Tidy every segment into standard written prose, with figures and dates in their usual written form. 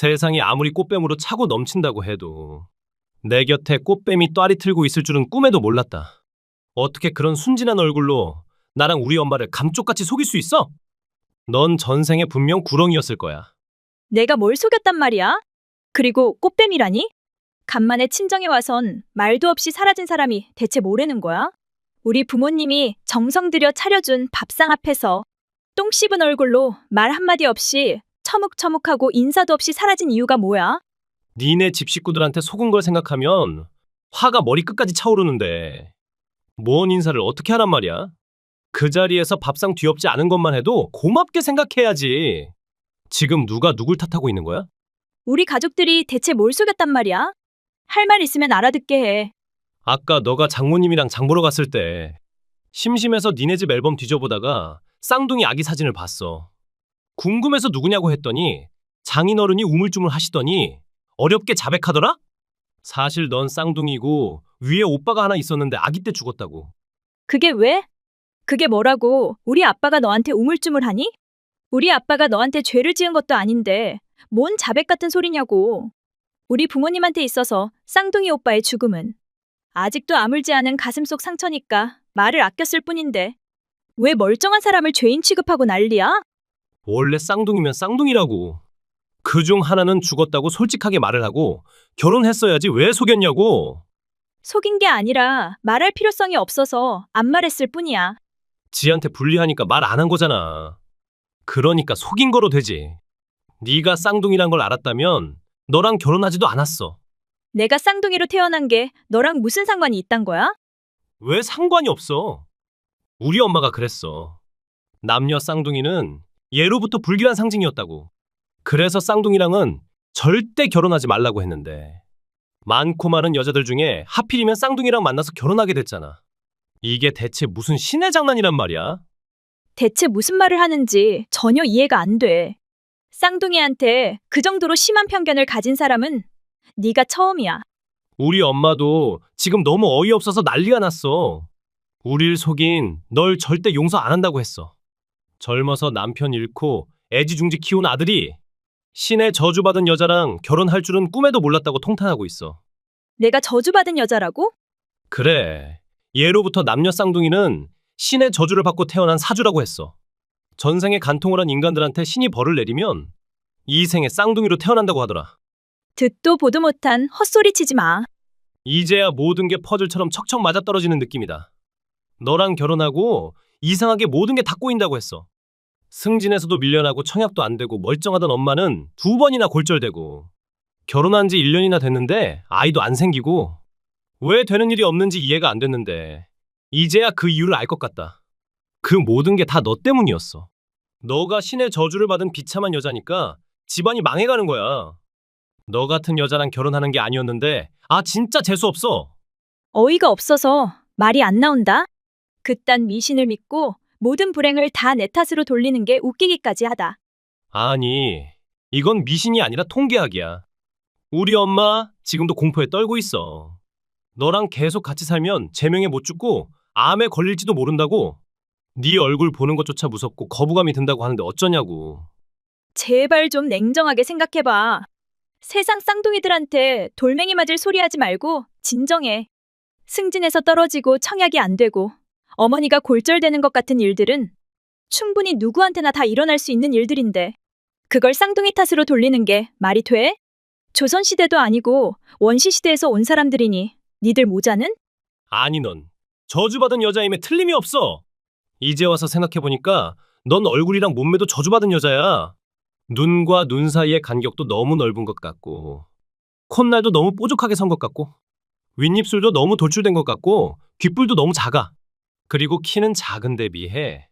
세상이 아무리 꽃뱀으로 차고 넘친다고 해도 내 곁에 꽃뱀이 또아리 틀고 있을 줄은 꿈에도 몰랐다. 어떻게 그런 순진한 얼굴로 나랑 우리 엄마를 감쪽같이 속일 수 있어? 넌 전생에 분명 구렁이였을 거야. 내가 뭘 속였단 말이야? 그리고 꽃뱀이라니? 간만에 친정에 와선 말도 없이 사라진 사람이 대체 뭐라는 거야? 우리 부모님이 정성 들여 차려준 밥상 앞에서 똥 씹은 얼굴로 말 한마디 없이 처묵처묵하고 인사도 없이 사라진 이유가 뭐야? 니네 집 식구들한테 속은 걸 생각하면 화가 머리끝까지 차오르는데 뭔 인사를 어떻게 하란 말이야? 그 자리에서 밥상 뒤엎지 않은 것만 해도 고맙게 생각해야지. 지금 누가 누굴 탓하고 있는 거야? 우리 가족들이 대체 뭘 속였단 말이야? 할 말 있으면 알아듣게 해. 아까 너가 장모님이랑 장 보러 갔을 때 심심해서 니네 집 앨범 뒤져보다가 쌍둥이 아기 사진을 봤어. 궁금해서 누구냐고 했더니 장인어른이 우물쭈물 하시더니 어렵게 자백하더라? 사실 넌 쌍둥이고 위에 오빠가 하나 있었는데 아기 때 죽었다고. 그게 왜? 그게 뭐라고 우리 아빠가 너한테 우물쭈물하니? 우리 아빠가 너한테 죄를 지은 것도 아닌데 뭔 자백 같은 소리냐고. 우리 부모님한테 있어서 쌍둥이 오빠의 죽음은 아직도 아물지 않은 가슴속 상처니까 말을 아꼈을 뿐인데 왜 멀쩡한 사람을 죄인 취급하고 난리야? 원래 쌍둥이면 쌍둥이라고. 그중 하나는 죽었다고 솔직하게 말을 하고 결혼했어야지 왜 속였냐고. 속인 게 아니라 말할 필요성이 없어서 안 말했을 뿐이야. 지한테 불리하니까 말 안 한 거잖아. 그러니까 속인 거로 되지. 네가 쌍둥이란 걸 알았다면 너랑 결혼하지도 않았어. 내가 쌍둥이로 태어난 게 너랑 무슨 상관이 있단 거야? 왜 상관이 없어? 우리 엄마가 그랬어. 남녀 쌍둥이는 예로부터 불길한 상징이었다고. 그래서 쌍둥이랑은 절대 결혼하지 말라고 했는데 많고 많은 여자들 중에 하필이면 쌍둥이랑 만나서 결혼하게 됐잖아. 이게 대체 무슨 신의 장난이란 말이야? 대체 무슨 말을 하는지 전혀 이해가 안 돼. 쌍둥이한테 그 정도로 심한 편견을 가진 사람은 네가 처음이야. 우리 엄마도 지금 너무 어이없어서 난리가 났어. 우릴 속인 널 절대 용서 안 한다고 했어. 젊어서 남편 잃고 애지중지 키운 아들이 신의 저주받은 여자랑 결혼할 줄은 꿈에도 몰랐다고 통탄하고 있어. 내가 저주받은 여자라고? 그래. 예로부터 남녀 쌍둥이는 신의 저주를 받고 태어난 사주라고 했어. 전생에 간통을 한 인간들한테 신이 벌을 내리면 이 생에 쌍둥이로 태어난다고 하더라. 듣도 보도 못한 헛소리 치지 마. 이제야 모든 게 퍼즐처럼 척척 맞아떨어지는 느낌이다. 너랑 결혼하고 이상하게 모든 게 다 꼬인다고 했어. 승진에서도 밀려나고 청약도 안 되고 멀쩡하던 엄마는 2번이나 골절되고 결혼한 지 1년이나 됐는데 아이도 안 생기고 왜 되는 일이 없는지 이해가 안 됐는데 이제야 그 이유를 알 것 같다. 그 모든 게 다 너 때문이었어. 너가 신의 저주를 받은 비참한 여자니까 집안이 망해가는 거야. 너 같은 여자랑 결혼하는 게 아니었는데 진짜 재수없어. 어이가 없어서 말이 안 나온다. 그딴 미신을 믿고 모든 불행을 다 내 탓으로 돌리는 게 웃기기까지 하다. 아니, 이건 미신이 아니라 통계학이야. 우리 엄마 지금도 공포에 떨고 있어. 너랑 계속 같이 살면 제명에 못 죽고 암에 걸릴지도 모른다고. 네 얼굴 보는 것조차 무섭고 거부감이 든다고 하는데 어쩌냐고. 제발 좀 냉정하게 생각해봐. 세상 쌍둥이들한테 돌멩이 맞을 소리 하지 말고 진정해. 승진에서 떨어지고 청약이 안 되고 어머니가 골절되는 것 같은 일들은 충분히 누구한테나 다 일어날 수 있는 일들인데 그걸 쌍둥이 탓으로 돌리는 게 말이 돼? 조선시대도 아니고 원시시대에서 온 사람들이니 니들 모자는? 아니 넌 저주받은 여자임에 틀림이 없어. 이제 와서 생각해보니까 넌 얼굴이랑 몸매도 저주받은 여자야. 눈과 눈 사이의 간격도 너무 넓은 것 같고 콧날도 너무 뾰족하게 선 것 같고 윗입술도 너무 돌출된 것 같고 귓불도 너무 작아. 그리고 키는 작은 데 비해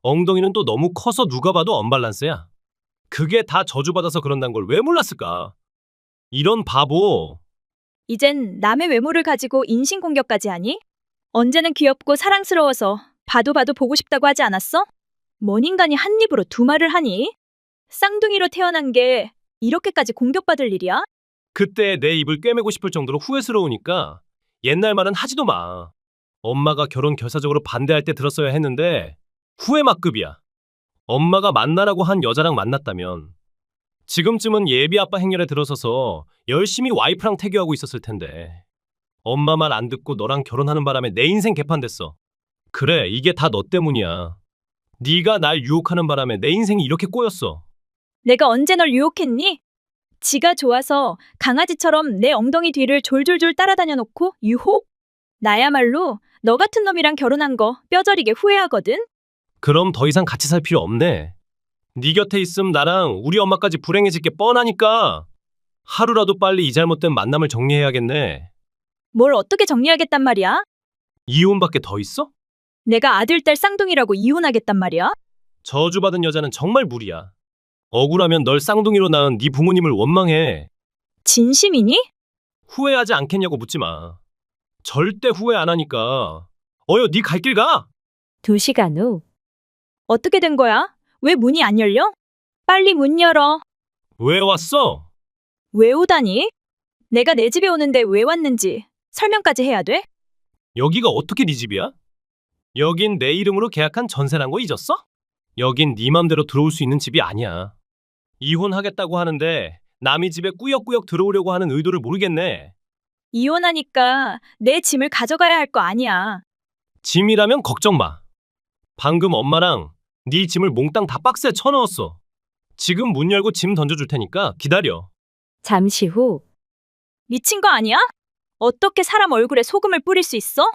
엉덩이는 또 너무 커서 누가 봐도 언밸런스야. 그게 다 저주받아서 그런다는 걸 왜 몰랐을까? 이런 바보. 이젠 남의 외모를 가지고 인신공격까지 하니? 언제는 귀엽고 사랑스러워서 봐도 봐도 보고 싶다고 하지 않았어? 뭔 인간이 한 입으로 두 말을 하니? 쌍둥이로 태어난 게 이렇게까지 공격받을 일이야? 그때 내 입을 꿰매고 싶을 정도로 후회스러우니까 옛날 말은 하지도 마. 엄마가 결혼 결사적으로 반대할 때 들었어야 했는데 후회 막급이야. 엄마가 만나라고 한 여자랑 만났다면 지금쯤은 예비 아빠 행렬에 들어서서 열심히 와이프랑 태교하고 있었을 텐데. 엄마 말 안 듣고 너랑 결혼하는 바람에 내 인생 개판됐어. 그래, 이게 다 너 때문이야. 네가 날 유혹하는 바람에 내 인생이 이렇게 꼬였어. 내가 언제 널 유혹했니? 지가 좋아서 강아지처럼 내 엉덩이 뒤를 졸졸졸 따라다녀 놓고 유혹? 나야말로 너 같은 놈이랑 결혼한 거 뼈저리게 후회하거든? 그럼 더 이상 같이 살 필요 없네. 네 곁에 있음 나랑 우리 엄마까지 불행해질 게 뻔하니까 하루라도 빨리 이 잘못된 만남을 정리해야겠네. 뭘 어떻게 정리하겠단 말이야? 이혼밖에 더 있어? 내가 아들, 딸 쌍둥이라고 이혼하겠단 말이야? 저주받은 여자는 정말 무리야. 억울하면 널 쌍둥이로 낳은 네 부모님을 원망해. 진심이니? 후회하지 않겠냐고 묻지 마. 절대 후회 안 하니까. 네 갈 길 가. 2시간 후. 어떻게 된 거야? 왜 문이 안 열려? 빨리 문 열어. 왜 왔어? 왜 오다니? 내가 내 집에 오는데 왜 왔는지 설명까지 해야 돼? 여기가 어떻게 네 집이야? 여긴 내 이름으로 계약한 전세란 거 잊었어? 여긴 네 맘대로 들어올 수 있는 집이 아니야. 이혼하겠다고 하는데 남의 집에 꾸역꾸역 들어오려고 하는 의도를 모르겠네. 이혼하니까 내 짐을 가져가야 할 거 아니야. 짐이라면 걱정 마. 방금 엄마랑 네 짐을 몽땅 다 박스에 쳐넣었어. 지금 문 열고 짐 던져줄 테니까 기다려. 잠시 후. 미친 거 아니야? 어떻게 사람 얼굴에 소금을 뿌릴 수 있어?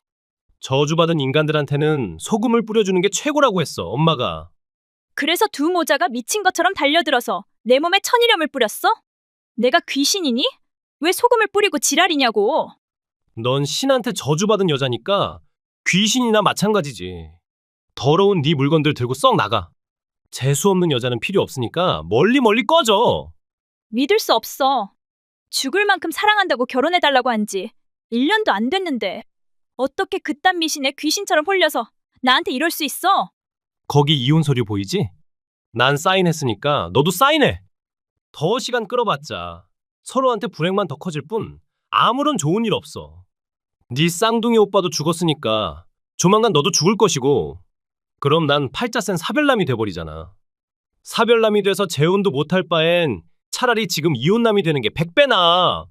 저주받은 인간들한테는 소금을 뿌려주는 게 최고라고 했어, 엄마가. 그래서 두 모자가 미친 것처럼 달려들어서 내 몸에 천일염을 뿌렸어? 내가 귀신이니? 왜 소금을 뿌리고 지랄이냐고. 넌 신한테 저주받은 여자니까 귀신이나 마찬가지지. 더러운 네 물건들 들고 썩 나가. 재수 없는 여자는 필요 없으니까 멀리 멀리 꺼져. 믿을 수 없어. 죽을 만큼 사랑한다고 결혼해달라고 한 지 1년도 안 됐는데 어떻게 그딴 미신에 귀신처럼 홀려서 나한테 이럴 수 있어? 거기 이혼 서류 보이지? 난 사인했으니까 너도 사인해. 더 시간 끌어봤자 서로한테 불행만 더 커질 뿐 아무런 좋은 일 없어. 네 쌍둥이 오빠도 죽었으니까 조만간 너도 죽을 것이고 그럼 난 팔자 센 사별남이 돼버리잖아. 사별남이 돼서 재혼도 못할 바엔 차라리 지금 이혼남이 되는 게 100배 나아.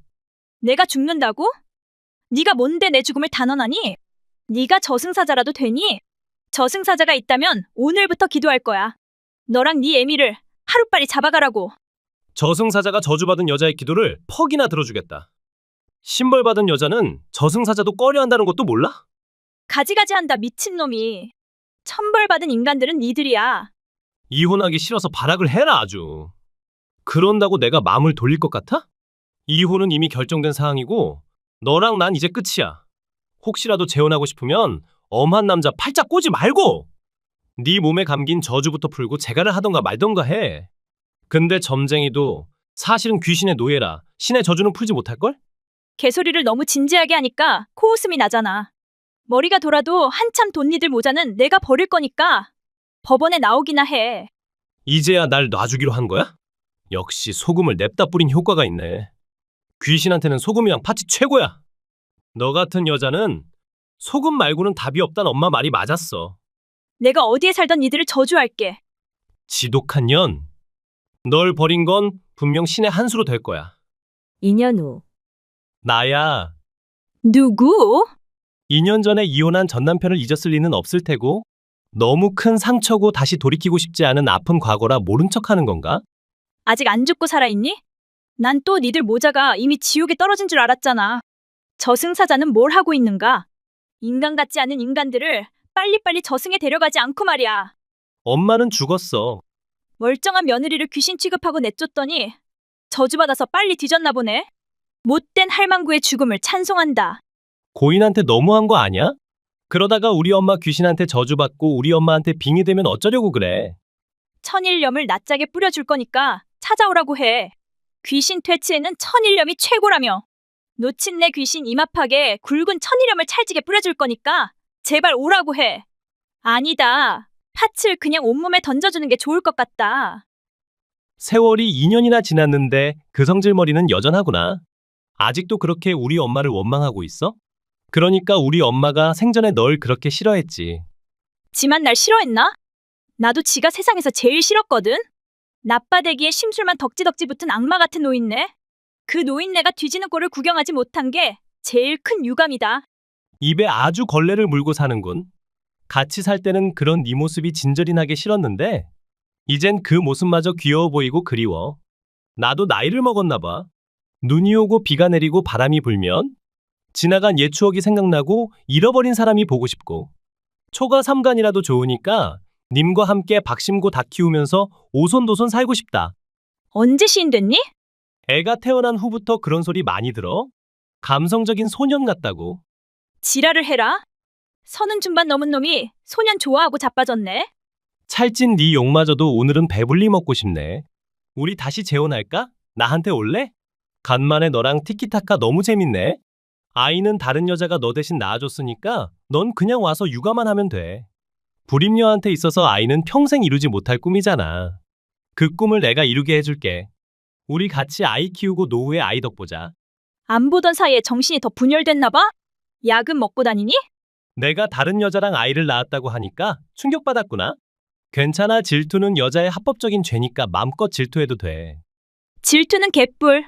내가 죽는다고? 네가 뭔데 내 죽음을 단언하니? 네가 저승사자라도 되니? 저승사자가 있다면 오늘부터 기도할 거야. 너랑 네 애미를 하루빨리 잡아가라고. 저승사자가 저주받은 여자의 기도를 퍽이나 들어주겠다. 신벌받은 여자는 저승사자도 꺼려한다는 것도 몰라? 가지가지한다 미친놈이. 천벌받은 인간들은 니들이야. 이혼하기 싫어서 발악을 해라 아주. 그런다고 내가 마음을 돌릴 것 같아? 이혼은 이미 결정된 사항이고 너랑 난 이제 끝이야. 혹시라도 재혼하고 싶으면 엄한 남자 팔자 꼬지 말고 네 몸에 감긴 저주부터 풀고 재가를 하던가 말던가 해. 근데 점쟁이도 사실은 귀신의 노예라 신의 저주는 풀지 못할걸? 개소리를 너무 진지하게 하니까 코웃음이 나잖아. 머리가 돌아도 한참 돈 니들 모자는 내가 버릴 거니까 법원에 나오기나 해. 이제야 날 놔주기로 한 거야? 역시 소금을 냅다 뿌린 효과가 있네. 귀신한테는 소금이랑 팥이 최고야. 너 같은 여자는 소금 말고는 답이 없단 엄마 말이 맞았어. 내가 어디에 살던 니들을 저주할게. 지독한 년. 널 버린 건 분명 신의 한 수로 될 거야. 2년 후. 나야. 누구? 2년 전에 이혼한 전 남편을 잊었을 리는 없을 테고 너무 큰 상처고 다시 돌이키고 싶지 않은 아픈 과거라 모른 척하는 건가? 아직 안 죽고 살아있니? 난 또 니들 모자가 이미 지옥에 떨어진 줄 알았잖아. 저승사자는 뭘 하고 있는가? 인간 같지 않은 인간들을 빨리빨리 저승에 데려가지 않고 말이야. 엄마는 죽었어. 멀쩡한 며느리를 귀신 취급하고 내쫓더니 저주받아서 빨리 뒤졌나 보네. 못된 할망구의 죽음을 찬송한다. 고인한테 너무한 거 아니야? 그러다가 우리 엄마 귀신한테 저주받고 우리 엄마한테 빙의 되면 어쩌려고 그래. 천일염을 낯짝에 뿌려줄 거니까 찾아오라고 해. 귀신 퇴치에는 천일염이 최고라며. 놓친 내 귀신 이마팍에 굵은 천일염을 찰지게 뿌려줄 거니까 제발 오라고 해. 아니다. 팥을 그냥 온몸에 던져주는 게 좋을 것 같다. 세월이 2년이나 지났는데 그 성질머리는 여전하구나. 아직도 그렇게 우리 엄마를 원망하고 있어? 그러니까 우리 엄마가 생전에 널 그렇게 싫어했지. 지만 날 싫어했나? 나도 지가 세상에서 제일 싫었거든. 나빠대기에 심술만 덕지덕지 붙은 악마 같은 노인네. 그 노인네가 뒤지는 꼴을 구경하지 못한 게 제일 큰 유감이다. 입에 아주 걸레를 물고 사는군. 같이 살 때는 그런 네 모습이 진저리 나게 싫었는데 이젠 그 모습마저 귀여워 보이고 그리워. 나도 나이를 먹었나 봐. 눈이 오고 비가 내리고 바람이 불면 지나간 옛 추억이 생각나고 잃어버린 사람이 보고 싶고 초가 삼간이라도 좋으니까 님과 함께 박심고 닭 키우면서 오손도손 살고 싶다. 언제 시인 됐니? 애가 태어난 후부터 그런 소리 많이 들어. 감성적인 소년 같다고. 지랄을 해라. 서는 중반 넘은 놈이 소년 좋아하고 자빠졌네. 찰진 네 욕마저도 오늘은 배불리 먹고 싶네. 우리 다시 재혼할까? 나한테 올래? 간만에 너랑 티키타카 너무 재밌네. 아이는 다른 여자가 너 대신 낳아줬으니까 넌 그냥 와서 육아만 하면 돼. 불임녀한테 있어서 아이는 평생 이루지 못할 꿈이잖아. 그 꿈을 내가 이루게 해줄게. 우리 같이 아이 키우고 노후에 아이 덕 보자. 안 보던 사이에 정신이 더 분열됐나 봐? 약은 먹고 다니니? 내가 다른 여자랑 아이를 낳았다고 하니까 충격받았구나. 괜찮아, 질투는 여자의 합법적인 죄니까 맘껏 질투해도 돼. 질투는 개뿔.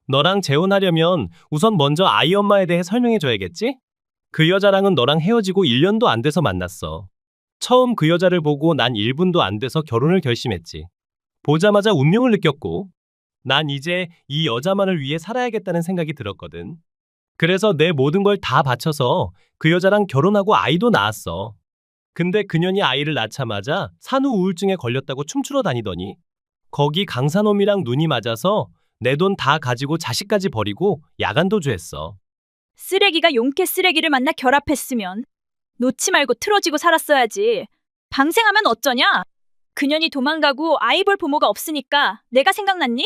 너랑 재혼하려면 우선 먼저 아이 엄마에 대해 설명해줘야겠지? 그 여자랑은 너랑 헤어지고 1년도 안 돼서 만났어. 처음 그 여자를 보고 난 1분도 안 돼서 결혼을 결심했지. 보자마자 운명을 느꼈고 난 이제 이 여자만을 위해 살아야겠다는 생각이 들었거든. 그래서 내 모든 걸 다 바쳐서 그 여자랑 결혼하고 아이도 낳았어. 근데 그년이 아이를 낳자마자 산후 우울증에 걸렸다고 춤추러 다니더니 거기 강사놈이랑 눈이 맞아서 내 돈 다 가지고 자식까지 버리고 야간 도주했어. 쓰레기가 용케 쓰레기를 만나 결합했으면 놓지 말고 틀어지고 살았어야지. 방생하면 어쩌냐? 그년이 도망가고 아이 볼 부모가 없으니까 내가 생각났니?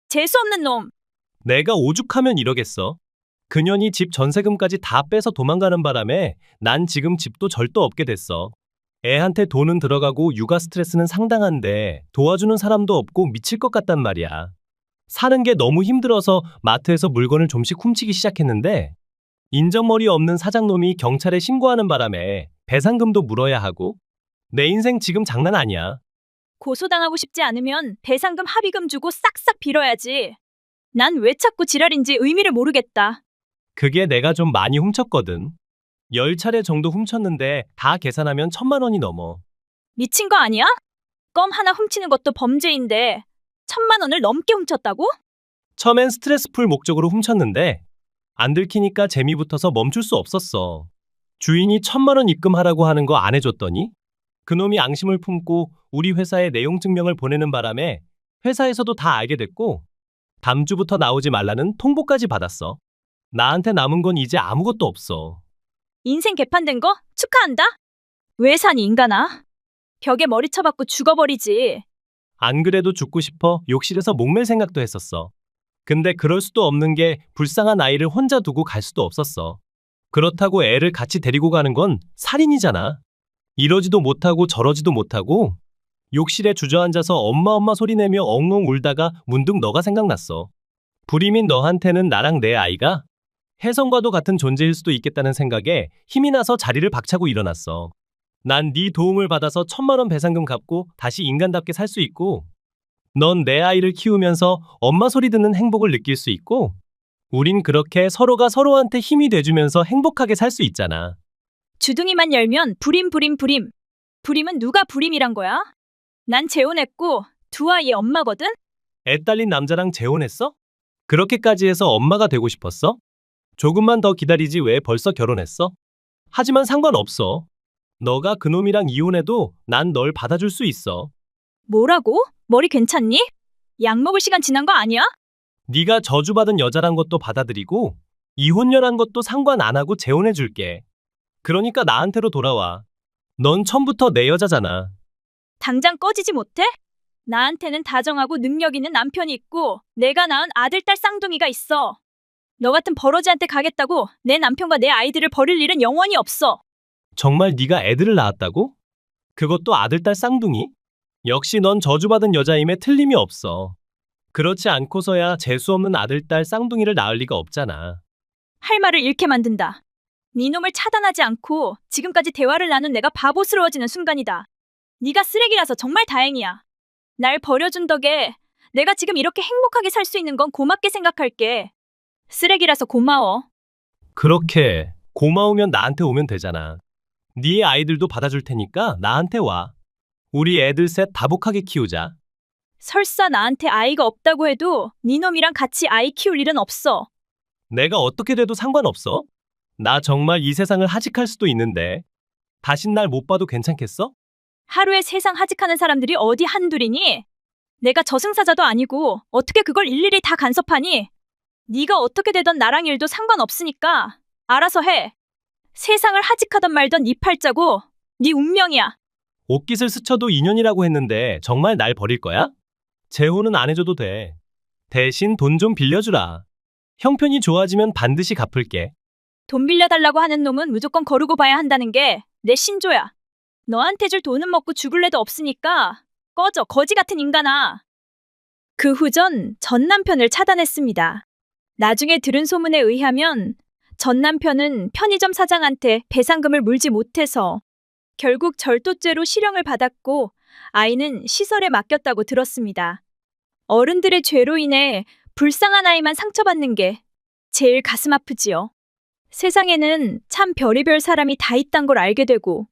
재수없는 놈. 내가 오죽하면 이러겠어. 그년이 집 전세금까지 다 빼서 도망가는 바람에 난 지금 집도 절도 없게 됐어. 애한테 돈은 들어가고 육아 스트레스는 상당한데 도와주는 사람도 없고 미칠 것 같단 말이야. 사는 게 너무 힘들어서 마트에서 물건을 좀씩 훔치기 시작했는데 인정머리 없는 사장놈이 경찰에 신고하는 바람에 배상금도 물어야 하고 내 인생 지금 장난 아니야. 고소당하고 싶지 않으면 배상금 합의금 주고 싹싹 빌어야지. 난 왜 자꾸 지랄인지 의미를 모르겠다. 그게 내가 좀 많이 훔쳤거든. 10차례 정도 훔쳤는데 다 계산하면 1,000만 원이 넘어. 미친 거 아니야? 껌 하나 훔치는 것도 범죄인데 1,000만 원을 넘게 훔쳤다고? 처음엔 스트레스 풀 목적으로 훔쳤는데 안 들키니까 재미 붙어서 멈출 수 없었어. 주인이 1,000만 원 입금하라고 하는 거 안 해줬더니 그놈이 앙심을 품고 우리 회사에 내용 증명을 보내는 바람에 회사에서도 다 알게 됐고 다음 주부터 나오지 말라는 통보까지 받았어. 나한테 남은 건 이제 아무것도 없어. 인생 개판된 거 축하한다. 왜 사니 인간아? 벽에 머리 쳐박고 죽어버리지. 안 그래도 죽고 싶어 욕실에서 목맬 생각도 했었어. 근데 그럴 수도 없는 게 불쌍한 아이를 혼자 두고 갈 수도 없었어. 그렇다고 애를 같이 데리고 가는 건 살인이잖아. 이러지도 못하고 저러지도 못하고 욕실에 주저앉아서 엄마 소리내며 엉엉 울다가 문득 너가 생각났어. 불임인 너한테는 나랑 내 아이가 혜성과도 같은 존재일 수도 있겠다는 생각에 힘이 나서 자리를 박차고 일어났어. 난 네 도움을 받아서 1,000만 원 배상금 갚고 다시 인간답게 살 수 있고 넌 내 아이를 키우면서 엄마 소리 듣는 행복을 느낄 수 있고 우린 그렇게 서로가 서로한테 힘이 돼주면서 행복하게 살 수 있잖아. 주둥이만 열면 불임. 불임은 누가 불임이란 거야? 난 재혼했고 2아이의 엄마거든? 애 딸린 남자랑 재혼했어? 그렇게까지 해서 엄마가 되고 싶었어? 조금만 더 기다리지 왜 벌써 결혼했어? 하지만 상관없어. 너가 그놈이랑 이혼해도 난 널 받아줄 수 있어. 뭐라고? 머리 괜찮니? 약 먹을 시간 지난 거 아니야? 네가 저주받은 여자란 것도 받아들이고 이혼녀란 것도 상관 안 하고 재혼해줄게. 그러니까 나한테로 돌아와. 넌 처음부터 내 여자잖아. 당장 꺼지지 못해? 나한테는 다정하고 능력 있는 남편이 있고 내가 낳은 아들, 딸 쌍둥이가 있어. 너 같은 버러지한테 가겠다고 내 남편과 내 아이들을 버릴 일은 영원히 없어. 정말 네가 애들을 낳았다고? 그것도 아들, 딸 쌍둥이? 역시 넌 저주받은 여자임에 틀림이 없어. 그렇지 않고서야 재수없는 아들, 딸 쌍둥이를 낳을 리가 없잖아. 할 말을 잃게 만든다. 네 놈을 차단하지 않고 지금까지 대화를 나눈 내가 바보스러워지는 순간이다. 네가 쓰레기라서 정말 다행이야. 날 버려준 덕에 내가 지금 이렇게 행복하게 살 수 있는 건 고맙게 생각할게. 쓰레기라서 고마워. 그렇게 고마우면 나한테 오면 되잖아. 네 아이들도 받아줄 테니까 나한테 와. 우리 애들 셋 다복하게 키우자. 설사 나한테 아이가 없다고 해도 네 놈이랑 같이 아이 키울 일은 없어. 내가 어떻게 돼도 상관없어. 나 정말 이 세상을 하직할 수도 있는데. 다신 날 못 봐도 괜찮겠어? 하루에 세상 하직하는 사람들이 어디 한둘이니? 내가 저승사자도 아니고 어떻게 그걸 일일이 다 간섭하니? 네가 어떻게 되던 나랑 일도 상관없으니까 알아서 해. 세상을 하직하던 말던 네 팔자고 네 운명이야. 옷깃을 스쳐도 인연이라고 했는데 정말 날 버릴 거야? 재혼은 안 해줘도 돼. 대신 돈 좀 빌려주라. 형편이 좋아지면 반드시 갚을게. 돈 빌려달라고 하는 놈은 무조건 거르고 봐야 한다는 게 내 신조야. 너한테 줄 돈은 먹고 죽을 애도 없으니까 꺼져, 거지 같은 인간아. 그 후 전 남편을 차단했습니다. 나중에 들은 소문에 의하면 전 남편은 편의점 사장한테 배상금을 물지 못해서 결국 절도죄로 실형을 받았고 아이는 시설에 맡겼다고 들었습니다. 어른들의 죄로 인해 불쌍한 아이만 상처받는 게 제일 가슴 아프지요. 세상에는 참 별의별 사람이 다 있단 걸 알게 되고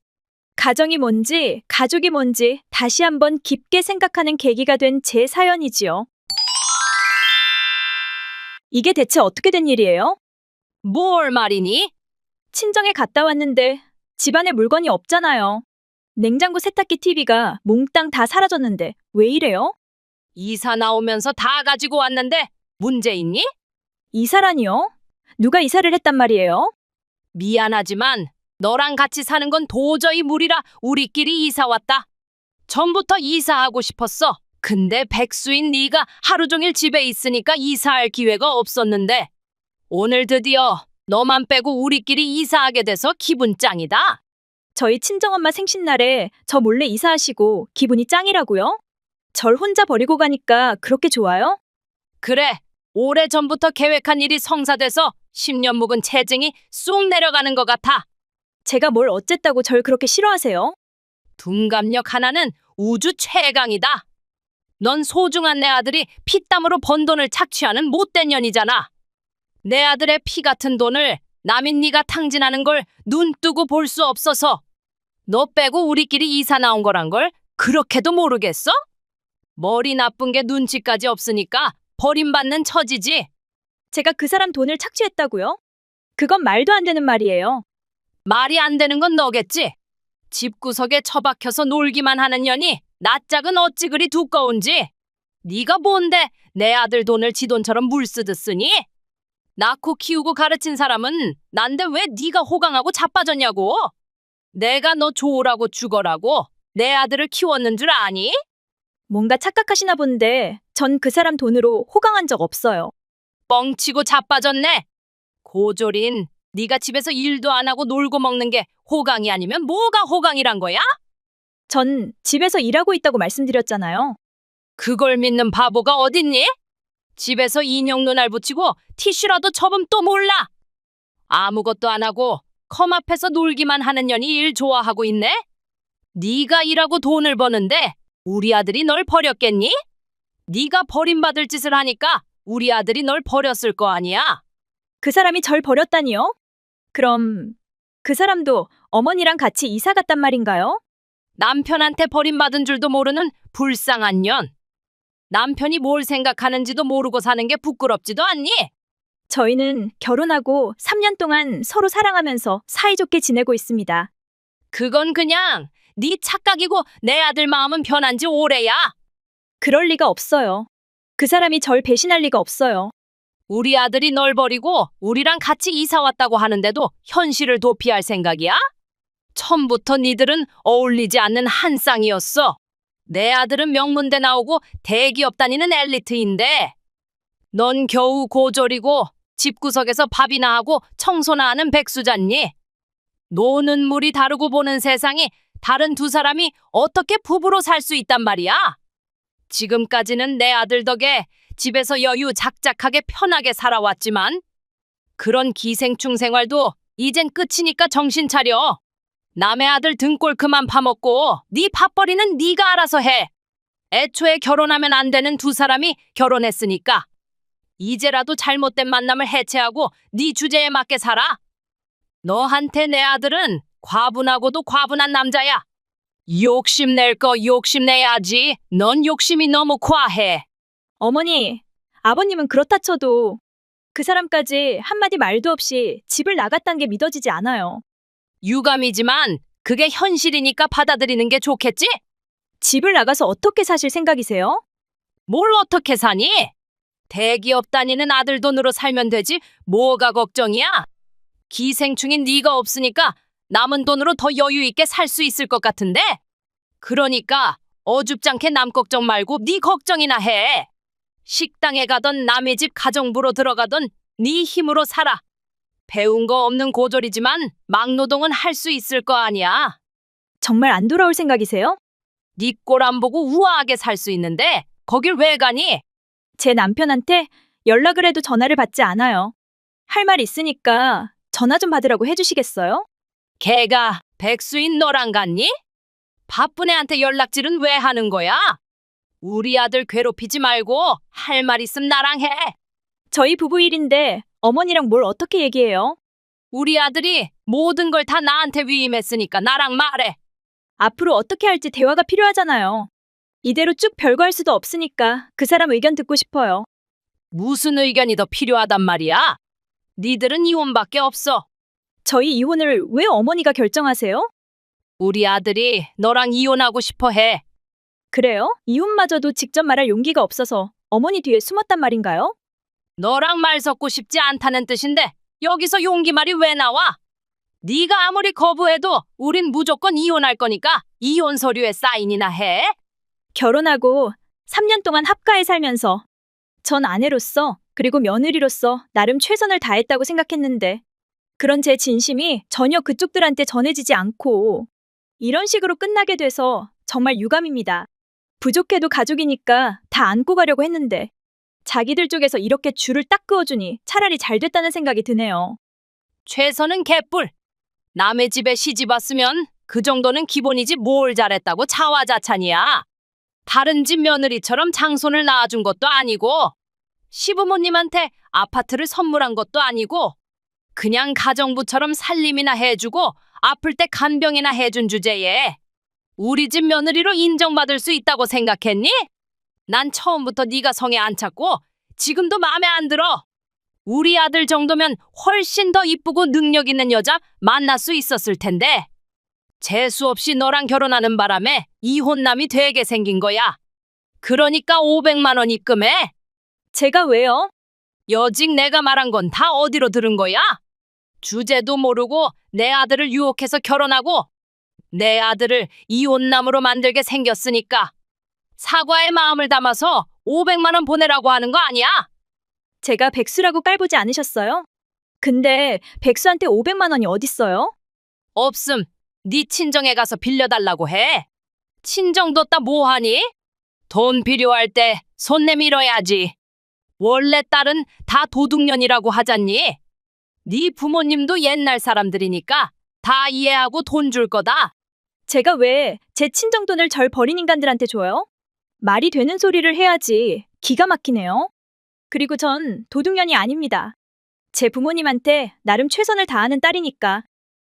가정이 뭔지 가족이 뭔지 다시 한번 깊게 생각하는 계기가 된 제 사연이지요. 이게 대체 어떻게 된 일이에요? 뭘 말이니? 친정에 갔다 왔는데 집안에 물건이 없잖아요. 냉장고, 세탁기, TV가 몽땅 다 사라졌는데 왜 이래요? 이사 나오면서 다 가지고 왔는데 문제 있니? 이사라니요? 누가 이사를 했단 말이에요? 미안하지만 너랑 같이 사는 건 도저히 무리라 우리끼리 이사 왔다. 전부터 이사하고 싶었어. 근데 백수인 네가 하루 종일 집에 있으니까 이사할 기회가 없었는데 오늘 드디어 너만 빼고 우리끼리 이사하게 돼서 기분 짱이다. 저희 친정엄마 생신날에 저 몰래 이사하시고 기분이 짱이라고요? 절 혼자 버리고 가니까 그렇게 좋아요? 그래, 오래전부터 계획한 일이 성사돼서 10년 묵은 체증이 쑥 내려가는 것 같아. 제가 뭘 어쨌다고 절 그렇게 싫어하세요? 둔감력 하나는 우주 최강이다. 넌 소중한 내 아들이 피땀으로 번 돈을 착취하는 못된 년이잖아. 내 아들의 피 같은 돈을 남인 네가 탕진하는 걸 눈 뜨고 볼 수 없어서 너 빼고 우리끼리 이사 나온 거란 걸 그렇게도 모르겠어? 머리 나쁜 게 눈치까지 없으니까 버림받는 처지지. 제가 그 사람 돈을 착취했다고요? 그건 말도 안 되는 말이에요. 말이 안 되는 건 너겠지. 집구석에 처박혀서 놀기만 하는 년이 낯짝은 어찌 그리 두꺼운지. 네가 뭔데 내 아들 돈을 지 돈처럼 물쓰듯 쓰니? 낳고 키우고 가르친 사람은 난데 왜 네가 호강하고 자빠졌냐고. 내가 너 좋으라고 죽어라고 내 아들을 키웠는 줄 아니? 뭔가 착각하시나 본데 전 그 사람 돈으로 호강한 적 없어요. 뻥치고 자빠졌네. 고졸인 네가 집에서 일도 안 하고 놀고 먹는 게 호강이 아니면 뭐가 호강이란 거야? 전 집에서 일하고 있다고 말씀드렸잖아요. 그걸 믿는 바보가 어딨니? 집에서 인형 눈알 붙이고 티슈라도 접음 또 몰라. 아무것도 안 하고 컴 앞에서 놀기만 하는 년이 일 좋아하고 있네? 네가 일하고 돈을 버는데 우리 아들이 널 버렸겠니? 네가 버림받을 짓을 하니까 우리 아들이 널 버렸을 거 아니야. 그 사람이 절 버렸다니요? 그럼 그 사람도 어머니랑 같이 이사 갔단 말인가요? 남편한테 버림받은 줄도 모르는 불쌍한 년. 남편이 뭘 생각하는지도 모르고 사는 게 부끄럽지도 않니? 저희는 결혼하고 3년 동안 서로 사랑하면서 사이좋게 지내고 있습니다. 그건 그냥 네 착각이고 내 아들 마음은 변한 지 오래야. 그럴 리가 없어요. 그 사람이 절 배신할 리가 없어요. 우리 아들이 널 버리고 우리랑 같이 이사 왔다고 하는데도 현실을 도피할 생각이야? 처음부터 니들은 어울리지 않는 한 쌍이었어. 내 아들은 명문대 나오고 대기업 다니는 엘리트인데 넌 겨우 고졸이고 집구석에서 밥이나 하고 청소나 하는 백수잖니. 노는 물이 다르고 보는 세상이 다른 두 사람이 어떻게 부부로 살 수 있단 말이야? 지금까지는 내 아들 덕에 집에서 여유 작작하게 편하게 살아왔지만 그런 기생충 생활도 이젠 끝이니까 정신 차려. 남의 아들 등골 그만 파먹고 네 밥벌이는 네가 알아서 해. 애초에 결혼하면 안 되는 두 사람이 결혼했으니까 이제라도 잘못된 만남을 해체하고 네 주제에 맞게 살아. 너한테 내 아들은 과분하고도 과분한 남자야. 욕심낼 거 욕심내야지. 넌 욕심이 너무 과해. 어머니, 아버님은 그렇다 쳐도 그 사람까지 한마디 말도 없이 집을 나갔다는 게 믿어지지 않아요. 유감이지만 그게 현실이니까 받아들이는 게 좋겠지? 집을 나가서 어떻게 사실 생각이세요? 뭘 어떻게 사니? 대기업 다니는 아들 돈으로 살면 되지 뭐가 걱정이야? 기생충인 네가 없으니까 남은 돈으로 더 여유 있게 살 수 있을 것 같은데? 그러니까 어줍잖게 남 걱정 말고 네 걱정이나 해. 식당에 가던 남의 집 가정부로 들어가던 네 힘으로 살아. 배운 거 없는 고졸이지만 막노동은 할 수 있을 거 아니야. 정말 안 돌아올 생각이세요? 네 꼴 안 보고 우아하게 살 수 있는데 거길 왜 가니? 제 남편한테 연락을 해도 전화를 받지 않아요. 할 말 있으니까 전화 좀 받으라고 해주시겠어요? 걔가 백수인 너랑 같니? 바쁜 애한테 연락질은 왜 하는 거야? 우리 아들 괴롭히지 말고 할 말 있으면 나랑 해. 저희 부부 일인데 어머니랑 뭘 어떻게 얘기해요? 우리 아들이 모든 걸 다 나한테 위임했으니까 나랑 말해. 앞으로 어떻게 할지 대화가 필요하잖아요. 이대로 쭉 별거할 수도 없으니까 그 사람 의견 듣고 싶어요. 무슨 의견이 더 필요하단 말이야? 니들은 이혼밖에 없어. 저희 이혼을 왜 어머니가 결정하세요? 우리 아들이 너랑 이혼하고 싶어 해. 그래요? 이혼마저도 직접 말할 용기가 없어서 어머니 뒤에 숨었단 말인가요? 너랑 말 섞고 싶지 않다는 뜻인데 여기서 용기 말이 왜 나와? 네가 아무리 거부해도 우린 무조건 이혼할 거니까 이혼 서류에 사인이나 해. 결혼하고 3년 동안 합가해 살면서 전 아내로서 그리고 며느리로서 나름 최선을 다했다고 생각했는데 그런 제 진심이 전혀 그쪽들한테 전해지지 않고 이런 식으로 끝나게 돼서 정말 유감입니다. 부족해도 가족이니까 다 안고 가려고 했는데 자기들 쪽에서 이렇게 줄을 딱 그어주니 차라리 잘 됐다는 생각이 드네요. 최선은 개뿔. 남의 집에 시집 왔으면 그 정도는 기본이지 뭘 잘했다고 자화자찬이야. 다른 집 며느리처럼 장손을 낳아준 것도 아니고 시부모님한테 아파트를 선물한 것도 아니고 그냥 가정부처럼 살림이나 해주고 아플 때 간병이나 해준 주제에 우리 집 며느리로 인정받을 수 있다고 생각했니? 난 처음부터 네가 성에 안 찼고 지금도 마음에 안 들어. 우리 아들 정도면 훨씬 더 이쁘고 능력 있는 여자 만날 수 있었을 텐데 재수 없이 너랑 결혼하는 바람에 이혼남이 되게 생긴 거야. 그러니까 500만 원 입금해. 제가 왜요? 여직 내가 말한 건 다 어디로 들은 거야? 주제도 모르고 내 아들을 유혹해서 결혼하고 내 아들을 이혼남으로 만들게 생겼으니까 사과의 마음을 담아서 500만 원 보내라고 하는 거 아니야? 제가 백수라고 깔보지 않으셨어요? 근데 백수한테 500만 원이 어딨어요? 없음. 네 친정에 가서 빌려달라고 해. 친정 뒀다 뭐하니? 돈 필요할 때 손 내밀어야지. 원래 딸은 다 도둑년이라고 하잖니? 네 부모님도 옛날 사람들이니까 다 이해하고 돈 줄 거다. 제가 왜 제 친정돈을 절 버린 인간들한테 줘요? 말이 되는 소리를 해야지. 기가 막히네요. 그리고 전 도둑년이 아닙니다. 제 부모님한테 나름 최선을 다하는 딸이니까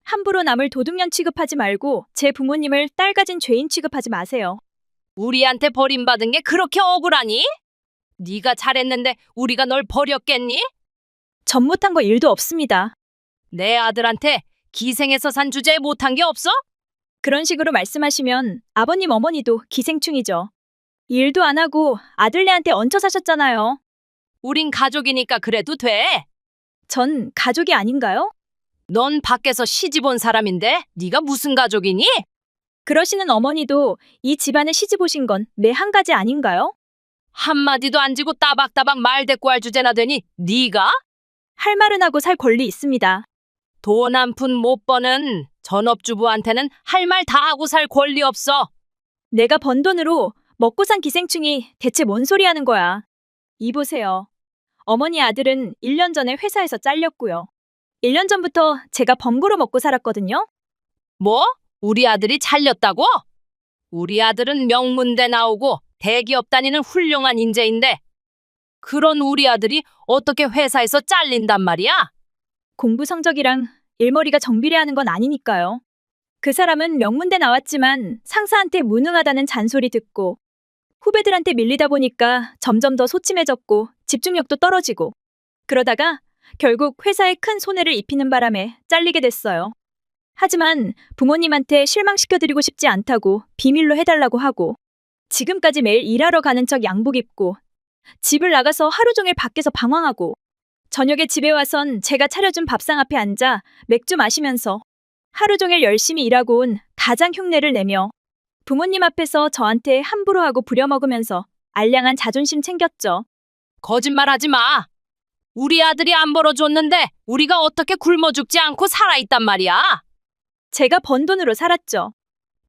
함부로 남을 도둑년 취급하지 말고 제 부모님을 딸 가진 죄인 취급하지 마세요. 우리한테 버림받은 게 그렇게 억울하니? 네가 잘했는데 우리가 널 버렸겠니? 전 못한 거 1도 없습니다. 내 아들한테 기생해서 산 주제에 못한 게 없어? 그런 식으로 말씀하시면 아버님 어머니도 기생충이죠. 일도 안 하고 아들네한테 얹혀 사셨잖아요. 우린 가족이니까 그래도 돼. 전 가족이 아닌가요? 넌 밖에서 시집 온 사람인데 네가 무슨 가족이니? 그러시는 어머니도 이 집안에 시집 오신 건 매 한 가지 아닌가요? 한마디도 안 지고 따박따박 말 대꾸할 주제나 되니 네가? 할 말은 하고 살 권리 있습니다. 돈 한 푼 못 버는 전업주부한테는 할 말 다 하고 살 권리 없어. 내가 번 돈으로 먹고 산 기생충이 대체 뭔 소리 하는 거야. 이 보세요. 어머니 아들은 1년 전에 회사에서 잘렸고요. 1년 전부터 제가 범고로 먹고 살았거든요. 뭐? 우리 아들이 잘렸다고? 우리 아들은 명문대 나오고 대기업 다니는 훌륭한 인재인데 그런 우리 아들이 어떻게 회사에서 잘린단 말이야? 공부 성적이랑 일머리가 정비례하는 건 아니니까요. 그 사람은 명문대 나왔지만 상사한테 무능하다는 잔소리 듣고 후배들한테 밀리다 보니까 점점 더 소침해졌고 집중력도 떨어지고 그러다가 결국 회사에 큰 손해를 입히는 바람에 잘리게 됐어요. 하지만 부모님한테 실망시켜드리고 싶지 않다고 비밀로 해달라고 하고 지금까지 매일 일하러 가는 척 양복 입고 집을 나가서 하루 종일 밖에서 방황하고 저녁에 집에 와선 제가 차려준 밥상 앞에 앉아 맥주 마시면서 하루 종일 열심히 일하고 온 가장 흉내를 내며 부모님 앞에서 저한테 함부로 하고 부려먹으면서 알량한 자존심 챙겼죠. 거짓말하지 마. 우리 아들이 안 벌어줬는데 우리가 어떻게 굶어 죽지 않고 살아있단 말이야? 제가 번 돈으로 살았죠.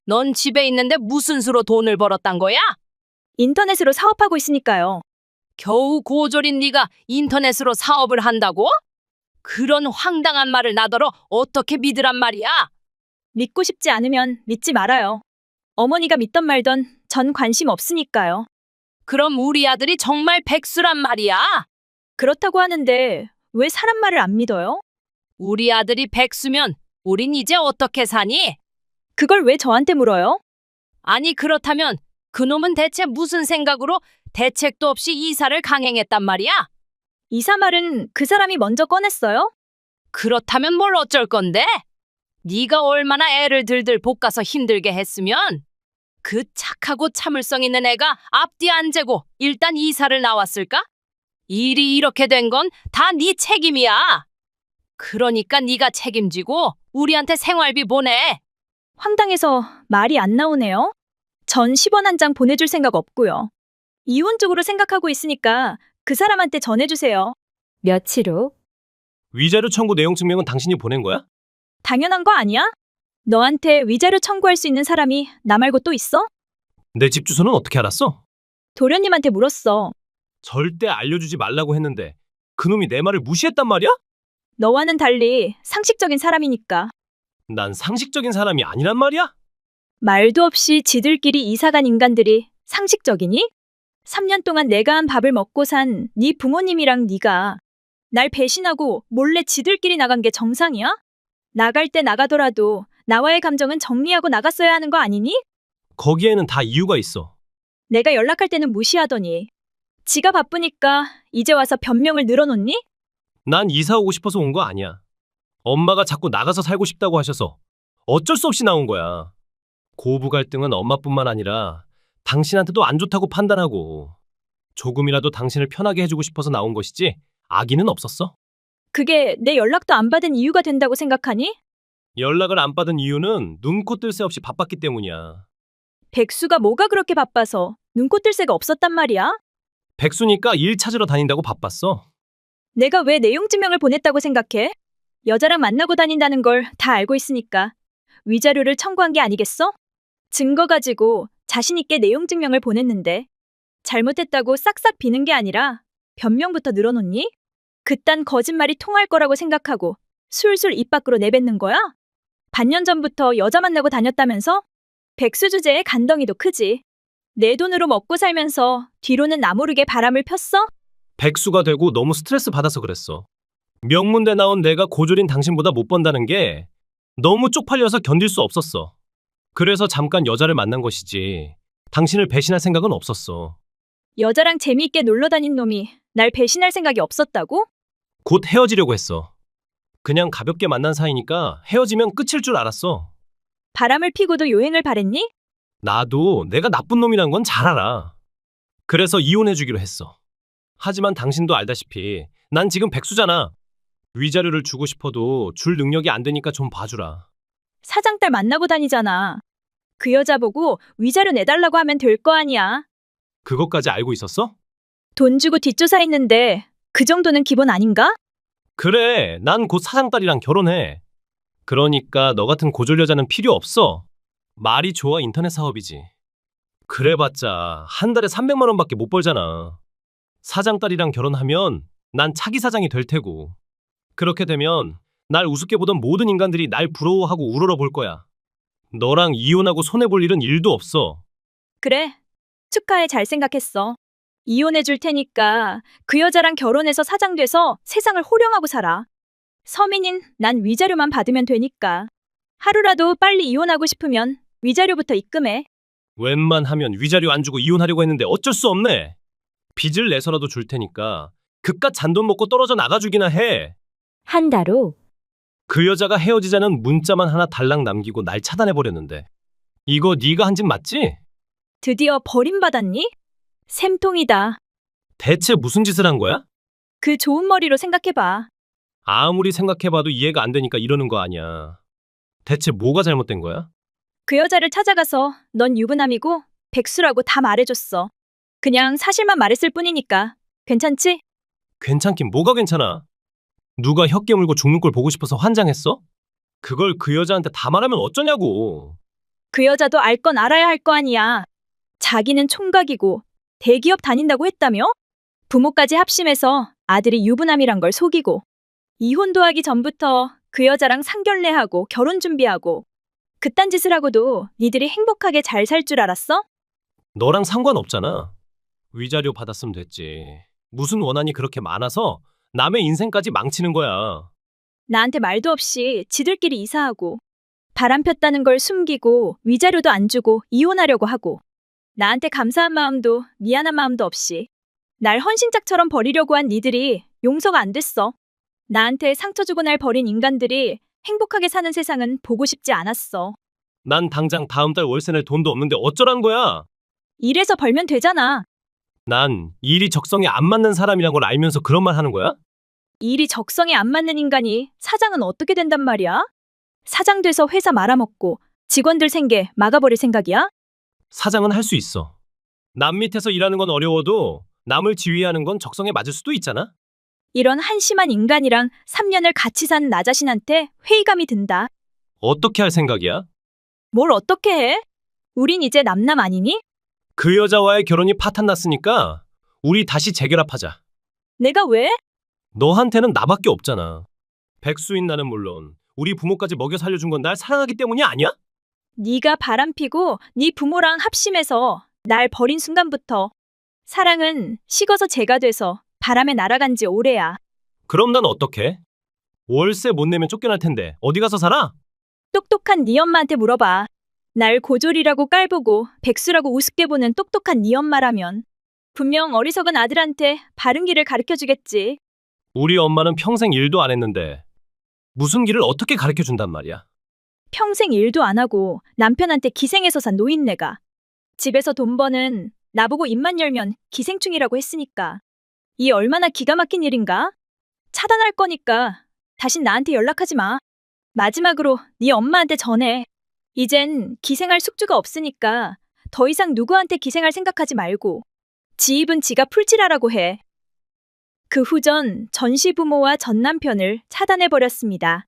넌 집에 있는데 무슨 수로 돈을 벌었단 거야? 인터넷으로 사업하고 있으니까요. 겨우 고졸인 네가 인터넷으로 사업을 한다고? 그런 황당한 말을 나더러 어떻게 믿으란 말이야? 믿고 싶지 않으면 믿지 말아요. 어머니가 믿던 말던 전 관심 없으니까요. 그럼 우리 아들이 정말 백수란 말이야? 그렇다고 하는데 왜 사람 말을 안 믿어요? 우리 아들이 백수면 우린 이제 어떻게 사니? 그걸 왜 저한테 물어요? 아니 그렇다면 그놈은 대체 무슨 생각으로 대책도 없이 이사를 강행했단 말이야? 이사 말은 그 사람이 먼저 꺼냈어요? 그렇다면 뭘 어쩔 건데? 네가 얼마나 애를 들들 볶아서 힘들게 했으면 그 착하고 참을성 있는 애가 앞뒤 안 재고 일단 이사를 나왔을까? 일이 이렇게 된 건 다 네 책임이야. 그러니까 네가 책임지고 우리한테 생활비 보내. 황당해서 말이 안 나오네요. 전 10원 한 장 보내줄 생각 없고요. 이혼적으로 생각하고 있으니까 그 사람한테 전해주세요. 며칠 후 위자료 청구 내용 증명은 당신이 보낸 거야? 당연한 거 아니야? 너한테 위자료 청구할 수 있는 사람이 나 말고 또 있어? 내 집 주소는 어떻게 알았어? 도련님한테 물었어. 절대 알려주지 말라고 했는데 그놈이 내 말을 무시했단 말이야? 너와는 달리 상식적인 사람이니까. 난 상식적인 사람이 아니란 말이야? 말도 없이 지들끼리 이사간 인간들이 상식적이니? 3년 동안 내가 한 밥을 먹고 산 네 부모님이랑 네가 날 배신하고 몰래 지들끼리 나간 게 정상이야? 나갈 때 나가더라도 나와의 감정은 정리하고 나갔어야 하는 거 아니니? 거기에는 다 이유가 있어. 내가 연락할 때는 무시하더니 지가 바쁘니까 이제 와서 변명을 늘어놓니? 난 이사 오고 싶어서 온 거 아니야. 엄마가 자꾸 나가서 살고 싶다고 하셔서 어쩔 수 없이 나온 거야. 고부 갈등은 엄마뿐만 아니라 당신한테도 안 좋다고 판단하고 조금이라도 당신을 편하게 해주고 싶어서 나온 것이지 악의는 없었어. 그게 내 연락도 안 받은 이유가 된다고 생각하니? 연락을 안 받은 이유는 눈코 뜰 새 없이 바빴기 때문이야. 백수가 뭐가 그렇게 바빠서 눈코 뜰 새가 없었단 말이야? 백수니까 일 찾으러 다닌다고 바빴어. 내가 왜 내용 증명을 보냈다고 생각해? 여자랑 만나고 다닌다는 걸 다 알고 있으니까 위자료를 청구한 게 아니겠어? 증거 가지고 자신 있게 내용 증명을 보냈는데 잘못했다고 싹싹 비는 게 아니라 변명부터 늘어놓니? 그딴 거짓말이 통할 거라고 생각하고 술술 입 밖으로 내뱉는 거야? 반년 전부터 여자 만나고 다녔다면서? 백수 주제에 간덩이도 크지. 내 돈으로 먹고 살면서 뒤로는 나 모르게 바람을 폈어? 백수가 되고 너무 스트레스 받아서 그랬어. 명문대 나온 내가 고졸인 당신보다 못 번다는 게 너무 쪽팔려서 견딜 수 없었어. 그래서 잠깐 여자를 만난 것이지. 당신을 배신할 생각은 없었어. 여자랑 재미있게 놀러 다닌 놈이 날 배신할 생각이 없었다고? 곧 헤어지려고 했어. 그냥 가볍게 만난 사이니까 헤어지면 끝일 줄 알았어. 바람을 피고도 요행을 바랬니? 나도 내가 나쁜 놈이란 건 잘 알아. 그래서 이혼해주기로 했어. 하지만 당신도 알다시피 난 지금 백수잖아. 위자료를 주고 싶어도 줄 능력이 안 되니까 좀 봐주라. 사장 딸 만나고 다니잖아. 그 여자 보고 위자료 내달라고 하면 될 거 아니야. 그것까지 알고 있었어? 돈 주고 뒷조사했는데 그 정도는 기본 아닌가? 그래, 난 곧 사장딸이랑 결혼해. 그러니까 너 같은 고졸 여자는 필요 없어. 말이 좋아 인터넷 사업이지. 그래봤자 한 달에 300만 원밖에 못 벌잖아. 사장딸이랑 결혼하면 난 차기 사장이 될 테고. 그렇게 되면 날 우습게 보던 모든 인간들이 날 부러워하고 우러러 볼 거야. 너랑 이혼하고 손해볼 일은 일도 없어. 그래. 축하해, 잘 생각했어. 이혼해 줄 테니까 그 여자랑 결혼해서 사장 돼서 세상을 호령하고 살아. 서민인 난 위자료만 받으면 되니까. 하루라도 빨리 이혼하고 싶으면 위자료부터 입금해. 웬만하면 위자료 안 주고 이혼하려고 했는데 어쩔 수 없네. 빚을 내서라도 줄 테니까 그깟 잔돈 먹고 떨어져 나가주기나 해. 한 달 후, 그 여자가 헤어지자는 문자만 하나 달랑 남기고 날 차단해버렸는데. 이거 네가 한 짓 맞지? 드디어 버림받았니? 샘통이다. 대체 무슨 짓을 한 거야? 그 좋은 머리로 생각해봐. 아무리 생각해봐도 이해가 안 되니까 이러는 거 아니야. 대체 뭐가 잘못된 거야? 그 여자를 찾아가서 넌 유부남이고 백수라고 다 말해줬어. 그냥 사실만 말했을 뿐이니까. 괜찮지? 괜찮긴 뭐가 괜찮아? 누가 혀 깨물고 죽는 꼴 보고 싶어서 환장했어? 그걸 그 여자한테 다 말하면 어쩌냐고. 그 여자도 알 건 알아야 할 거 아니야. 자기는 총각이고 대기업 다닌다고 했다며? 부모까지 합심해서 아들이 유부남이란 걸 속이고 이혼도 하기 전부터 그 여자랑 상견례하고 결혼 준비하고 그딴 짓을 하고도 니들이 행복하게 잘 살 줄 알았어? 너랑 상관없잖아. 위자료 받았으면 됐지. 무슨 원한이 그렇게 많아서 남의 인생까지 망치는 거야. 나한테 말도 없이 지들끼리 이사하고 바람 폈다는 걸 숨기고 위자료도 안 주고 이혼하려고 하고 나한테 감사한 마음도 미안한 마음도 없이 날 헌신짝처럼 버리려고 한 니들이 용서가 안 됐어. 나한테 상처 주고 날 버린 인간들이 행복하게 사는 세상은 보고 싶지 않았어. 난 당장 다음 달 월세 낼 돈도 없는데 어쩌라는 거야? 일해서 벌면 되잖아. 난 일이 적성에 안 맞는 사람이란 걸 알면서 그런 말 하는 거야? 일이 적성에 안 맞는 인간이 사장은 어떻게 된단 말이야? 사장 돼서 회사 말아먹고 직원들 생계 막아버릴 생각이야? 사장은 할 수 있어. 남 밑에서 일하는 건 어려워도 남을 지휘하는 건 적성에 맞을 수도 있잖아? 이런 한심한 인간이랑 3년을 같이 산 나 자신한테 회의감이 든다. 어떻게 할 생각이야? 뭘 어떻게 해? 우린 이제 남남 아니니? 그 여자와의 결혼이 파탄 났으니까 우리 다시 재결합하자. 내가 왜? 너한테는 나밖에 없잖아. 백수인 나는 물론 우리 부모까지 먹여 살려준 건 날 사랑하기 때문이 아니야? 네가 바람피고 네 부모랑 합심해서 날 버린 순간부터 사랑은 식어서 재가 돼서 바람에 날아간 지 오래야. 그럼 난 어떡해? 월세 못 내면 쫓겨날 텐데 어디 가서 살아? 똑똑한 네 엄마한테 물어봐. 날 고졸이라고 깔보고 백수라고 우습게 보는 똑똑한 네 엄마라면 분명 어리석은 아들한테 바른 길을 가르쳐주겠지. 우리 엄마는 평생 일도 안 했는데 무슨 길을 어떻게 가르쳐 준단 말이야? 평생 일도 안 하고 남편한테 기생해서 산 노인네가 집에서 돈 버는 나보고 입만 열면 기생충이라고 했으니까 이 얼마나 기가 막힌 일인가? 차단할 거니까 다신 나한테 연락하지 마. 마지막으로 네 엄마한테 전해. 이젠 기생할 숙주가 없으니까 더 이상 누구한테 기생할 생각하지 말고 지 입은 지가 풀칠하라고 해. 그 후전 전시 부모와 전 남편을 차단해버렸습니다.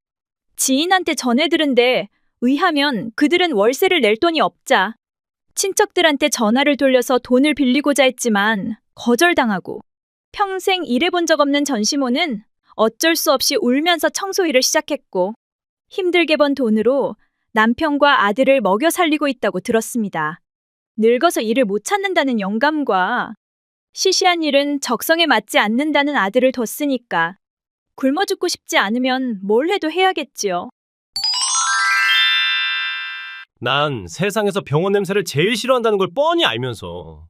지인한테 전해 들은데 의하면 그들은 월세를 낼 돈이 없자 친척들한테 전화를 돌려서 돈을 빌리고자 했지만 거절당하고 평생 일해본 적 없는 전시모는 어쩔 수 없이 울면서 청소일을 시작했고 힘들게 번 돈으로 남편과 아들을 먹여 살리고 있다고 들었습니다. 늙어서 일을 못 찾는다는 영감과 시시한 일은 적성에 맞지 않는다는 아들을 뒀으니까 굶어 죽고 싶지 않으면 뭘 해도 해야겠지요. 난 세상에서 병원 냄새를 제일 싫어한다는 걸 뻔히 알면서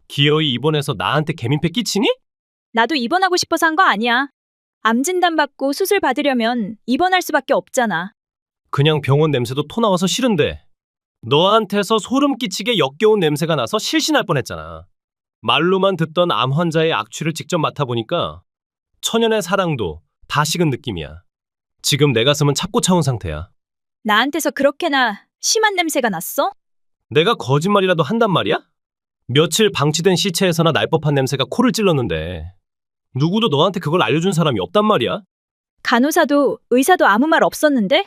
기어이 입원해서 나한테 개민폐 끼치니? 나도 입원하고 싶어서 한 거 아니야. 암 진단 받고 수술 받으려면 입원할 수밖에 없잖아. 그냥 병원 냄새도 토 나와서 싫은데 너한테서 소름 끼치게 역겨운 냄새가 나서 실신할 뻔했잖아. 말로만 듣던 암 환자의 악취를 직접 맡아보니까 천연의 사랑도 다 식은 느낌이야. 지금 내 가슴은 찹고 차온 상태야. 나한테서 그렇게나 심한 냄새가 났어? 내가 거짓말이라도 한단 말이야? 며칠 방치된 시체에서나 날 법한 냄새가 코를 찔렀는데 누구도 너한테 그걸 알려준 사람이 없단 말이야? 간호사도 의사도 아무 말 없었는데?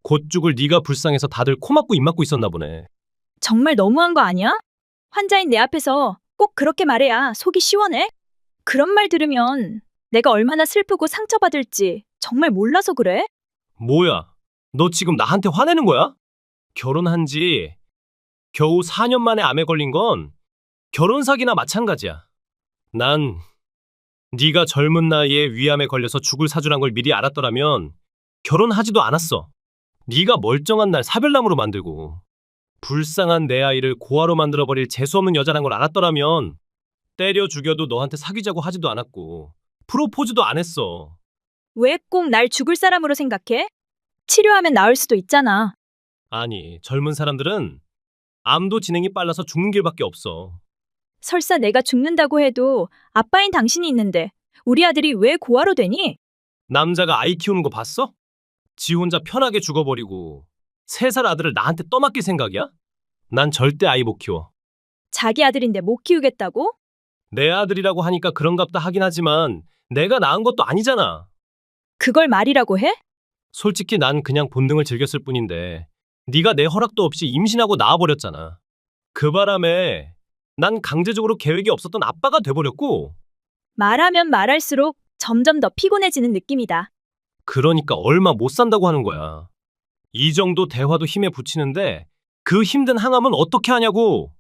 곧 죽을 네가 불쌍해서 다들 코 막고 입 막고 있었나 보네. 정말 너무한 거 아니야? 환자인 내 앞에서 꼭 그렇게 말해야 속이 시원해? 그런 말 들으면 내가 얼마나 슬프고 상처받을지 정말 몰라서 그래? 뭐야? 너 지금 나한테 화내는 거야? 결혼한 지 겨우 4년 만에 암에 걸린 건 결혼 사기나 마찬가지야. 난 네가 젊은 나이에 위암에 걸려서 죽을 사주란 걸 미리 알았더라면 결혼하지도 않았어. 네가 멀쩡한 날 사별남으로 만들고 불쌍한 내 아이를 고아로 만들어버릴 재수없는 여자란 걸 알았더라면 때려 죽여도 너한테 사귀자고 하지도 않았고 프로포즈도 안 했어. 왜 꼭 날 죽을 사람으로 생각해? 치료하면 나을 수도 있잖아. 아니, 젊은 사람들은 암도 진행이 빨라서 죽는 길밖에 없어. 설사 내가 죽는다고 해도 아빠인 당신이 있는데 우리 아들이 왜 고아로 되니? 남자가 아이 키우는 거 봤어? 지 혼자 편하게 죽어버리고 3살 아들을 나한테 떠맡길 생각이야? 난 절대 아이 못 키워. 자기 아들인데 못 키우겠다고? 내 아들이라고 하니까 그런갑다 하긴 하지만 내가 낳은 것도 아니잖아. 그걸 말이라고 해? 솔직히 난 그냥 본능을 즐겼을 뿐인데 네가 내 허락도 없이 임신하고 낳아버렸잖아. 그 바람에 난 강제적으로 계획이 없었던 아빠가 돼버렸고 말하면 말할수록 점점 더 피곤해지는 느낌이다. 그러니까 얼마 못 산다고 하는 거야. 이 정도 대화도 힘에 부치는데 그 힘든 항암은 어떻게 하냐고.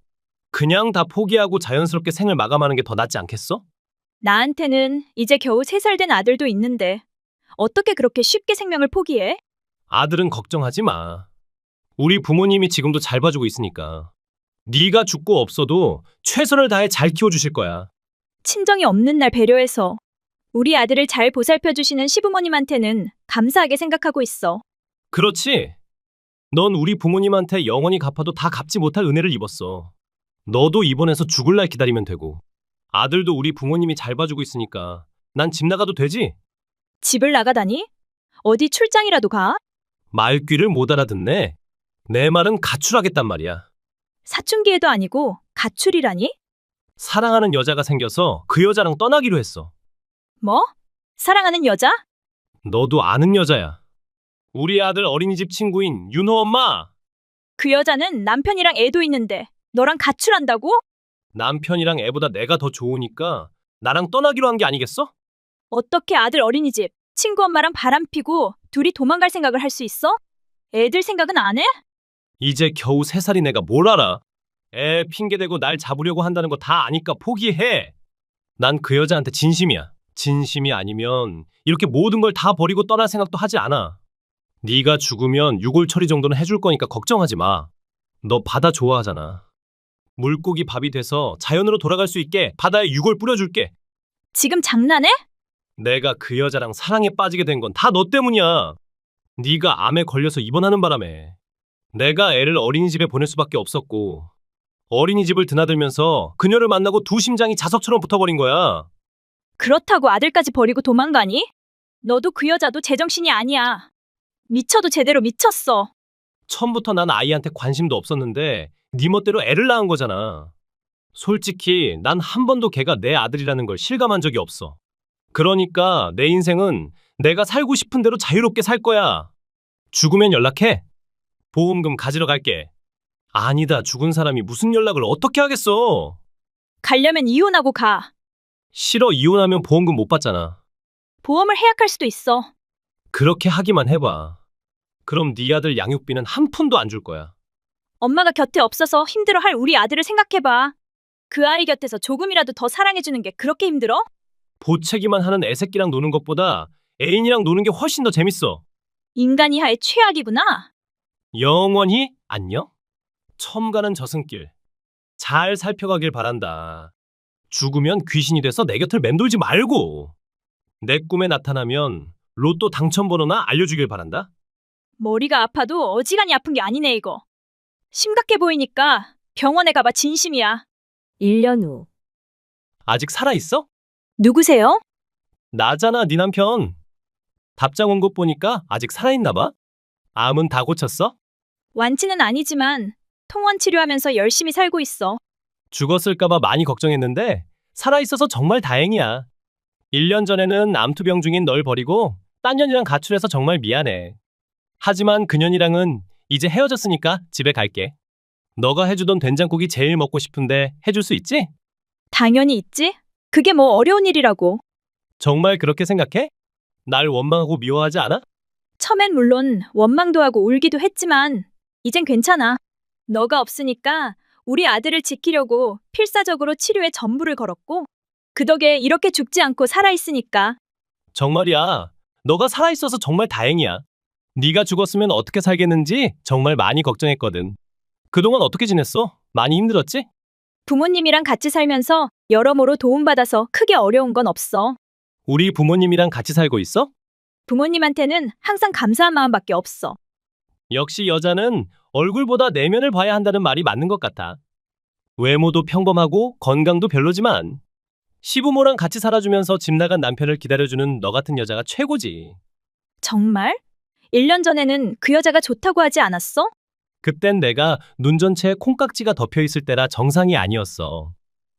그냥 다 포기하고 자연스럽게 생을 마감하는 게 더 낫지 않겠어? 나한테는 이제 겨우 3살 된 아들도 있는데 어떻게 그렇게 쉽게 생명을 포기해? 아들은 걱정하지 마. 우리 부모님이 지금도 잘 봐주고 있으니까. 네가 죽고 없어도 최선을 다해 잘 키워주실 거야. 친정이 없는 날 배려해서 우리 아들을 잘 보살펴 주시는 시부모님한테는 감사하게 생각하고 있어. 그렇지? 넌 우리 부모님한테 영원히 갚아도 다 갚지 못할 은혜를 입었어. 너도 입원해서 죽을 날 기다리면 되고. 아들도 우리 부모님이 잘 봐주고 있으니까 난 집 나가도 되지? 집을 나가다니? 어디 출장이라도 가? 말귀를 못 알아듣네. 내 말은 가출하겠단 말이야. 사춘기에도 아니고 가출이라니? 사랑하는 여자가 생겨서 그 여자랑 떠나기로 했어. 뭐? 사랑하는 여자? 너도 아는 여자야. 우리 아들 어린이집 친구인 윤호 엄마. 그 여자는 남편이랑 애도 있는데 너랑 가출한다고? 남편이랑 애보다 내가 더 좋으니까 나랑 떠나기로 한 게 아니겠어? 어떻게 아들 어린이집 친구 엄마랑 바람 피고 둘이 도망갈 생각을 할 수 있어? 애들 생각은 안 해? 이제 겨우 3살인 애가 뭘 알아? 애 핑계대고 날 잡으려고 한다는 거 다 아니까 포기해. 난 그 여자한테 진심이야. 진심이 아니면 이렇게 모든 걸 다 버리고 떠날 생각도 하지 않아. 네가 죽으면 유골 처리 정도는 해줄 거니까 걱정하지 마. 너 바다 좋아하잖아. 물고기 밥이 돼서 자연으로 돌아갈 수 있게 바다에 유골 뿌려줄게. 지금 장난해? 내가 그 여자랑 사랑에 빠지게 된 건 다 너 때문이야. 네가 암에 걸려서 입원하는 바람에 내가 애를 어린이집에 보낼 수밖에 없었고 어린이집을 드나들면서 그녀를 만나고 두 심장이 자석처럼 붙어버린 거야. 그렇다고 아들까지 버리고 도망가니? 너도 그 여자도 제정신이 아니야. 미쳐도 제대로 미쳤어. 처음부터 난 아이한테 관심도 없었는데 네 멋대로 애를 낳은 거잖아. 솔직히 난 한 번도 걔가 내 아들이라는 걸 실감한 적이 없어. 그러니까 내 인생은 내가 살고 싶은 대로 자유롭게 살 거야. 죽으면 연락해. 보험금 가지러 갈게. 아니다, 죽은 사람이 무슨 연락을 어떻게 하겠어. 가려면 이혼하고 가. 싫어, 이혼하면 보험금 못 받잖아. 보험을 해약할 수도 있어. 그렇게 하기만 해봐. 그럼 네 아들 양육비는 한 푼도 안 줄 거야. 엄마가 곁에 없어서 힘들어할 우리 아들을 생각해봐. 그 아이 곁에서 조금이라도 더 사랑해주는 게 그렇게 힘들어? 보채기만 하는 애새끼랑 노는 것보다 애인이랑 노는 게 훨씬 더 재밌어. 인간 이하의 최악이구나. 영원히 안녕? 처음 가는 저승길. 잘 살펴가길 바란다. 죽으면 귀신이 돼서 내 곁을 맴돌지 말고. 내 꿈에 나타나면 로또 당첨번호나 알려주길 바란다. 머리가 아파도 어지간히 아픈 게 아니네 이거. 심각해 보이니까 병원에 가봐 진심이야. 1년 후. 아직 살아있어? 누구세요? 나잖아, 네 남편. 답장 온 것 보니까 아직 살아있나 봐. 암은 다 고쳤어? 완치는 아니지만 통원 치료하면서 열심히 살고 있어. 죽었을까봐 많이 걱정했는데 살아있어서 정말 다행이야. 1년 전에는 암투병 중인 널 버리고 딴 년이랑 가출해서 정말 미안해. 하지만 그년이랑은 이제 헤어졌으니까 집에 갈게. 너가 해주던 된장국이 제일 먹고 싶은데 해줄 수 있지? 당연히 있지. 그게 뭐 어려운 일이라고. 정말 그렇게 생각해? 날 원망하고 미워하지 않아? 처음엔 물론 원망도 하고 울기도 했지만 이젠 괜찮아. 너가 없으니까 우리 아들을 지키려고 필사적으로 치료에 전부를 걸었고, 그 덕에 이렇게 죽지 않고 살아있으니까. 정말이야. 너가 살아있어서 정말 다행이야. 네가 죽었으면 어떻게 살겠는지 정말 많이 걱정했거든. 그동안 어떻게 지냈어? 많이 힘들었지? 부모님이랑 같이 살면서 여러모로 도움받아서 크게 어려운 건 없어. 우리 부모님이랑 같이 살고 있어? 부모님한테는 항상 감사한 마음밖에 없어. 역시 여자는 얼굴보다 내면을 봐야 한다는 말이 맞는 것 같아. 외모도 평범하고 건강도 별로지만 시부모랑 같이 살아주면서 집 나간 남편을 기다려주는 너 같은 여자가 최고지. 정말? 1년 전에는 그 여자가 좋다고 하지 않았어? 그땐 내가 눈 전체에 콩깍지가 덮여 있을 때라 정상이 아니었어.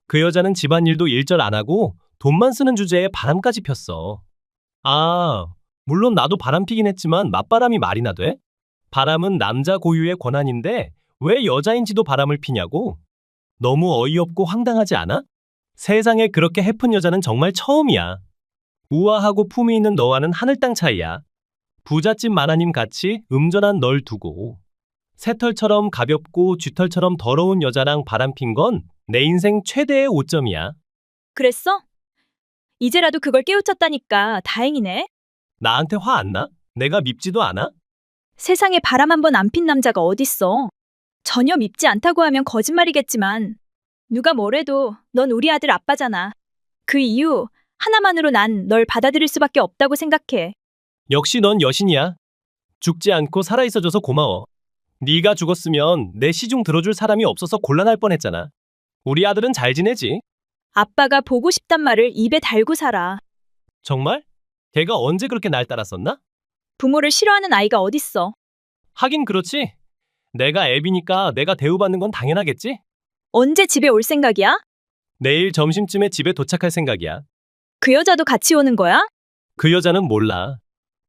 그 여자는 집안일도 일절 안 하고 돈만 쓰는 주제에 바람까지 폈어. 아, 물론 나도 바람 피긴 했지만 맞바람이 말이나 돼? 바람은 남자 고유의 권한인데 왜 여자인지도 바람을 피냐고? 너무 어이없고 황당하지 않아? 세상에 그렇게 해픈 여자는 정말 처음이야. 우아하고 품위 있는 너와는 하늘 땅 차이야. 부잣집 마나님 같이 음전한 널 두고 새털처럼 가볍고 쥐털처럼 더러운 여자랑 바람핀 건 내 인생 최대의 오점이야. 그랬어? 이제라도 그걸 깨우쳤다니까 다행이네. 나한테 화 안 나? 내가 밉지도 않아? 세상에 바람 한 번 안 핀 남자가 어딨어. 전혀 밉지 않다고 하면 거짓말이겠지만 누가 뭐래도 넌 우리 아들 아빠잖아. 그 이유 하나만으로 난 널 받아들일 수밖에 없다고 생각해. 역시 넌 여신이야. 죽지 않고 살아있어줘서 고마워. 네가 죽었으면 내 시중 들어줄 사람이 없어서 곤란할 뻔했잖아. 우리 아들은 잘 지내지? 아빠가 보고 싶단 말을 입에 달고 살아. 정말? 걔가 언제 그렇게 날 따랐었나? 부모를 싫어하는 아이가 어딨어. 하긴 그렇지. 내가 애비니까 내가 대우받는 건 당연하겠지? 언제 집에 올 생각이야? 내일 점심쯤에 집에 도착할 생각이야. 그 여자도 같이 오는 거야? 그 여자는 몰라.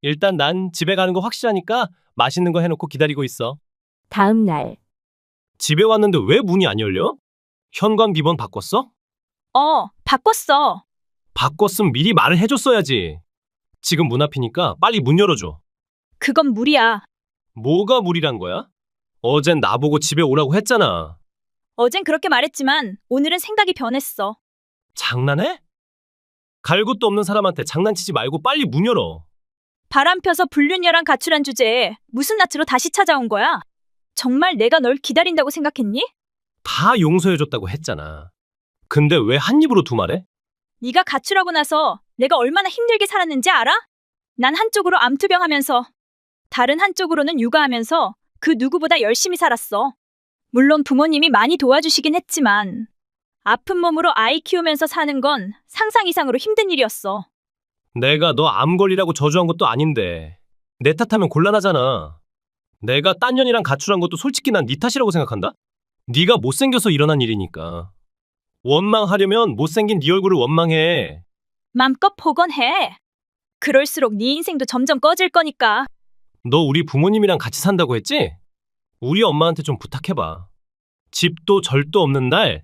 일단 난 집에 가는 거 확실하니까 맛있는 거 해놓고 기다리고 있어. 다음 날. 집에 왔는데 왜 문이 안 열려? 현관 비번 바꿨어? 바꿨어. 바꿨으면 미리 말을 해줬어야지. 지금 문 앞이니까 빨리 문 열어줘. 그건 무리야. 뭐가 무리란 거야? 어젠 나보고 집에 오라고 했잖아. 어젠 그렇게 말했지만 오늘은 생각이 변했어. 장난해? 갈 곳도 없는 사람한테 장난치지 말고 빨리 문 열어. 바람 펴서 불륜녀랑 가출한 주제에 무슨 낯으로 다시 찾아온 거야? 정말 내가 널 기다린다고 생각했니? 다 용서해줬다고 했잖아. 근데 왜 한 입으로 두 말해? 네가 가출하고 나서 내가 얼마나 힘들게 살았는지 알아? 난 한쪽으로 암투병하면서 다른 한쪽으로는 육아하면서 그 누구보다 열심히 살았어. 물론 부모님이 많이 도와주시긴 했지만 아픈 몸으로 아이 키우면서 사는 건 상상 이상으로 힘든 일이었어. 내가 너 암 걸리라고 저주한 것도 아닌데 내 탓하면 곤란하잖아. 내가 딴 년이랑 가출한 것도 솔직히 난 네 탓이라고 생각한다? 네가 못생겨서 일어난 일이니까. 원망하려면 못생긴 네 얼굴을 원망해. 맘껏 복원해. 그럴수록 네 인생도 점점 꺼질 거니까. 너 우리 부모님이랑 같이 산다고 했지? 우리 엄마한테 좀 부탁해봐. 집도 절도 없는 날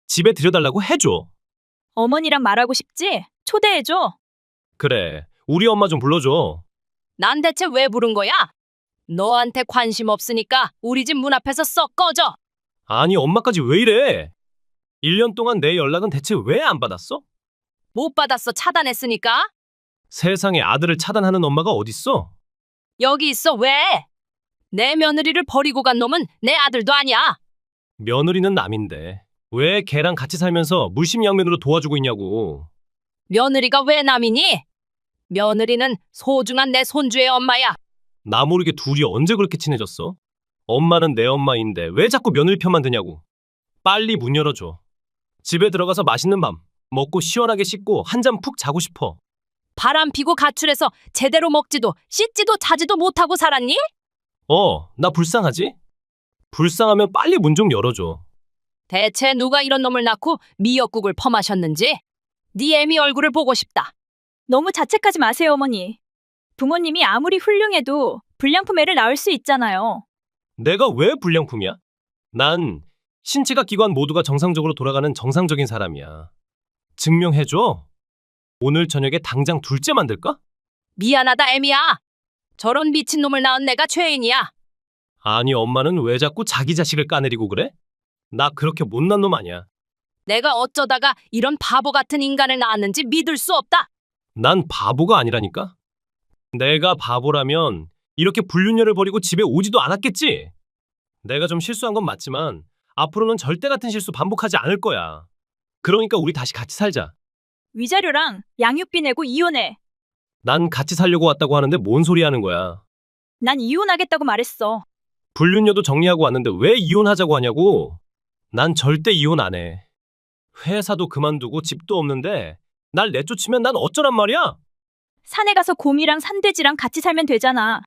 집에 들여달라고 해줘. 어머니랑 말하고 싶지? 초대해줘. 그래, 우리 엄마 좀 불러줘. 난 대체 왜 부른 거야? 너한테 관심 없으니까 우리 집 문 앞에서 썩 꺼져. 아니, 엄마까지 왜 이래? 1년 동안 내 연락은 대체 왜 안 받았어? 못 받았어, 차단했으니까. 세상에 아들을 차단하는 엄마가 어딨어? 여기 있어, 왜? 내 며느리를 버리고 간 놈은 내 아들도 아니야. 며느리는 남인데 왜 걔랑 같이 살면서 물심양면으로 도와주고 있냐고. 며느리가 왜 남이니? 며느리는 소중한 내 손주의 엄마야. 나 모르게 둘이 언제 그렇게 친해졌어? 엄마는 내 엄마인데 왜 자꾸 며느리 편만 드냐고. 빨리 문 열어줘. 집에 들어가서 맛있는 밥 먹고 시원하게 씻고 한 잠 푹 자고 싶어. 바람 피고 가출해서 제대로 먹지도 씻지도 자지도 못하고 살았니? 나 불쌍하지? 불쌍하면 빨리 문 좀 열어줘. 대체 누가 이런 놈을 낳고 미역국을 퍼마셨는지? 네 애미 얼굴을 보고 싶다. 너무 자책하지 마세요, 어머니. 부모님이 아무리 훌륭해도 불량품 애를 낳을 수 있잖아요. 내가 왜 불량품이야? 난 신체가 기관 모두가 정상적으로 돌아가는 정상적인 사람이야. 증명해줘. 오늘 저녁에 당장 둘째 만들까? 미안하다, 애미야. 저런 미친놈을 낳은 내가 죄인이야. 아니, 엄마는 왜 자꾸 자기 자식을 까내리고 그래? 나 그렇게 못난 놈 아니야. 내가 어쩌다가 이런 바보 같은 인간을 낳았는지 믿을 수 없다. 난 바보가 아니라니까? 내가 바보라면 이렇게 불륜녀를 버리고 집에 오지도 않았겠지? 내가 좀 실수한 건 맞지만 앞으로는 절대 같은 실수 반복하지 않을 거야. 그러니까 우리 다시 같이 살자. 위자료랑 양육비 내고 이혼해. 난 같이 살려고 왔다고 하는데 뭔 소리 하는 거야. 난 이혼하겠다고 말했어. 불륜녀도 정리하고 왔는데 왜 이혼하자고 하냐고? 난 절대 이혼 안 해. 회사도 그만두고 집도 없는데 날 내쫓으면 난 어쩌란 말이야? 산에 가서 곰이랑 산돼지랑 같이 살면 되잖아.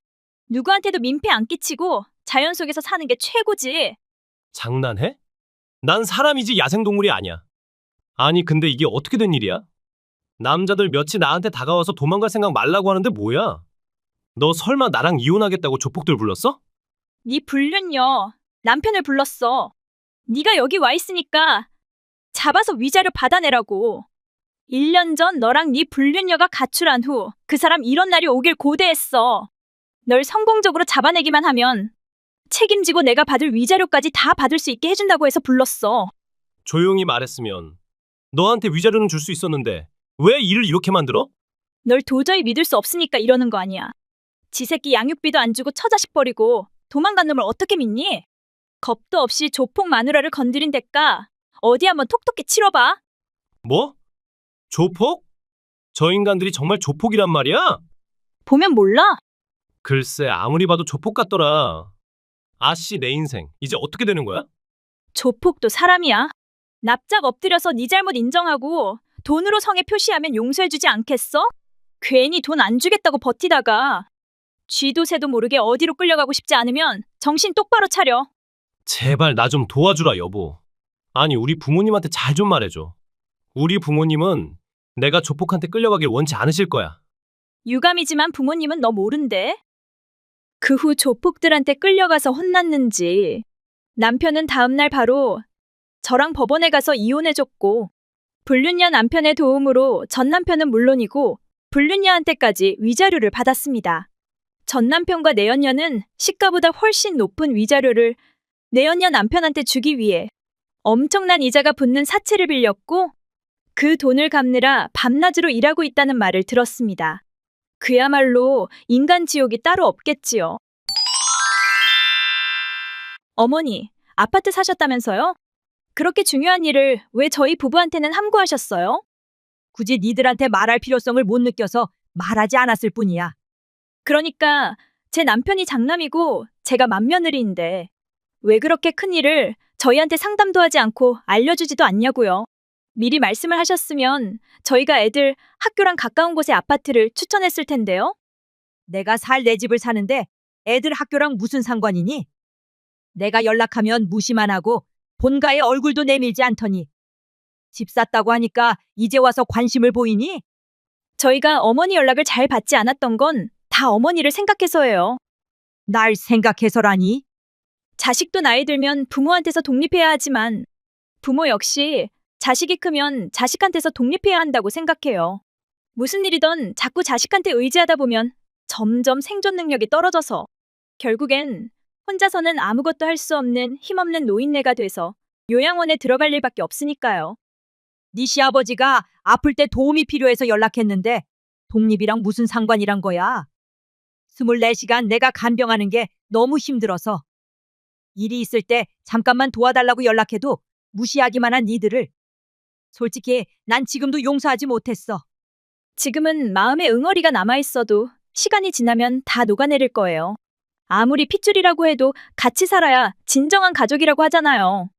누구한테도 민폐 안 끼치고 자연 속에서 사는 게 최고지. 장난해? 난 사람이지 야생동물이 아니야. 아니 근데 이게 어떻게 된 일이야? 남자들 몇이 나한테 다가와서 도망갈 생각 말라고 하는데 뭐야? 너 설마 나랑 이혼하겠다고 조폭들 불렀어? 네 불륜녀 남편을 불렀어. 네가 여기 와 있으니까 잡아서 위자료 받아내라고. 1년 전 너랑 네 불륜녀가 가출한 후 그 사람 이런 날이 오길 고대했어. 널 성공적으로 잡아내기만 하면 책임지고 내가 받을 위자료까지 다 받을 수 있게 해준다고 해서 불렀어. 조용히 말했으면 너한테 위자료는 줄 수 있었는데 왜 일을 이렇게 만들어? 널 도저히 믿을 수 없으니까 이러는 거 아니야. 지 새끼 양육비도 안 주고 처자식 버리고 도망간 놈을 어떻게 믿니? 겁도 없이 조폭 마누라를 건드린 대가 어디 한번 톡톡히 치러봐. 뭐? 조폭? 저 인간들이 정말 조폭이란 말이야? 보면 몰라? 글쎄 아무리 봐도 조폭 같더라. 아씨 내 인생 이제 어떻게 되는 거야? 조폭도 사람이야. 납작 엎드려서 네 잘못 인정하고 돈으로 성에 표시하면 용서해주지 않겠어? 괜히 돈 안 주겠다고 버티다가 쥐도 새도 모르게 어디로 끌려가고 싶지 않으면 정신 똑바로 차려. 제발 나 좀 도와주라 여보. 아니 우리 부모님한테 잘 좀 말해줘. 우리 부모님은 내가 조폭한테 끌려가길 원치 않으실 거야. 유감이지만 부모님은 너 모른대. 그 후 조폭들한테 끌려가서 혼났는지 남편은 다음날 바로 저랑 법원에 가서 이혼해줬고 불륜녀 남편의 도움으로 전 남편은 물론이고 불륜녀한테까지 위자료를 받았습니다. 전 남편과 내연녀는 시가보다 훨씬 높은 위자료를 내연녀 남편한테 주기 위해 엄청난 이자가 붙는 사채를 빌렸고 그 돈을 갚느라 밤낮으로 일하고 있다는 말을 들었습니다. 그야말로 인간 지옥이 따로 없겠지요. 어머니, 아파트 사셨다면서요? 그렇게 중요한 일을 왜 저희 부부한테는 함구하셨어요? 굳이 니들한테 말할 필요성을 못 느껴서 말하지 않았을 뿐이야. 그러니까 제 남편이 장남이고 제가 맏며느리인데 왜 그렇게 큰 일을 저희한테 상담도 하지 않고 알려주지도 않냐고요. 미리 말씀을 하셨으면 저희가 애들 학교랑 가까운 곳의 아파트를 추천했을 텐데요. 내가 살 내 집을 사는데 애들 학교랑 무슨 상관이니? 내가 연락하면 무시만 하고 본가에 얼굴도 내밀지 않더니 집 샀다고 하니까 이제 와서 관심을 보이니? 저희가 어머니 연락을 잘 받지 않았던 건 다 어머니를 생각해서예요. 날 생각해서라니? 자식도 나이 들면 부모한테서 독립해야 하지만 부모 역시 자식이 크면 자식한테서 독립해야 한다고 생각해요. 무슨 일이든 자꾸 자식한테 의지하다 보면 점점 생존 능력이 떨어져서 결국엔 혼자서는 아무것도 할 수 없는 힘없는 노인네가 돼서 요양원에 들어갈 일밖에 없으니까요. 네 시아버지가 아플 때 도움이 필요해서 연락했는데 독립이랑 무슨 상관이란 거야? 24시간 내가 간병하는 게 너무 힘들어서 일이 있을 때 잠깐만 도와달라고 연락해도 무시하기만 한 니들을 솔직히 난 지금도 용서하지 못했어. 지금은 마음에 응어리가 남아있어도 시간이 지나면 다 녹아내릴 거예요. 아무리 핏줄이라고 해도 같이 살아야 진정한 가족이라고 하잖아요.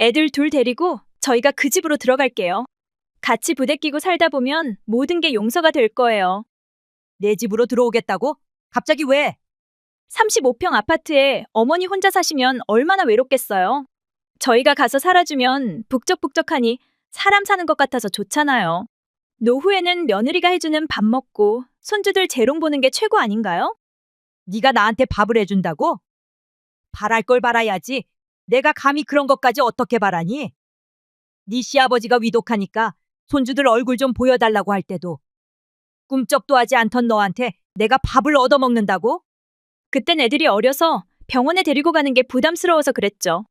애들 둘 데리고 저희가 그 집으로 들어갈게요. 같이 부대끼고 살다 보면 모든 게 용서가 될 거예요. 내 집으로 들어오겠다고? 갑자기 왜? 35평 아파트에 어머니 혼자 사시면 얼마나 외롭겠어요. 저희가 가서 살아주면 북적북적하니 사람 사는 것 같아서 좋잖아요. 노후에는 며느리가 해주는 밥 먹고 손주들 재롱 보는 게 최고 아닌가요? 네가 나한테 밥을 해준다고? 바랄 걸 바라야지. 내가 감히 그런 것까지 어떻게 바라니? 네 시아버지가 위독하니까 손주들 얼굴 좀 보여달라고 할 때도 꿈쩍도 하지 않던 너한테 내가 밥을 얻어먹는다고? 그땐 애들이 어려서 병원에 데리고 가는 게 부담스러워서 그랬죠.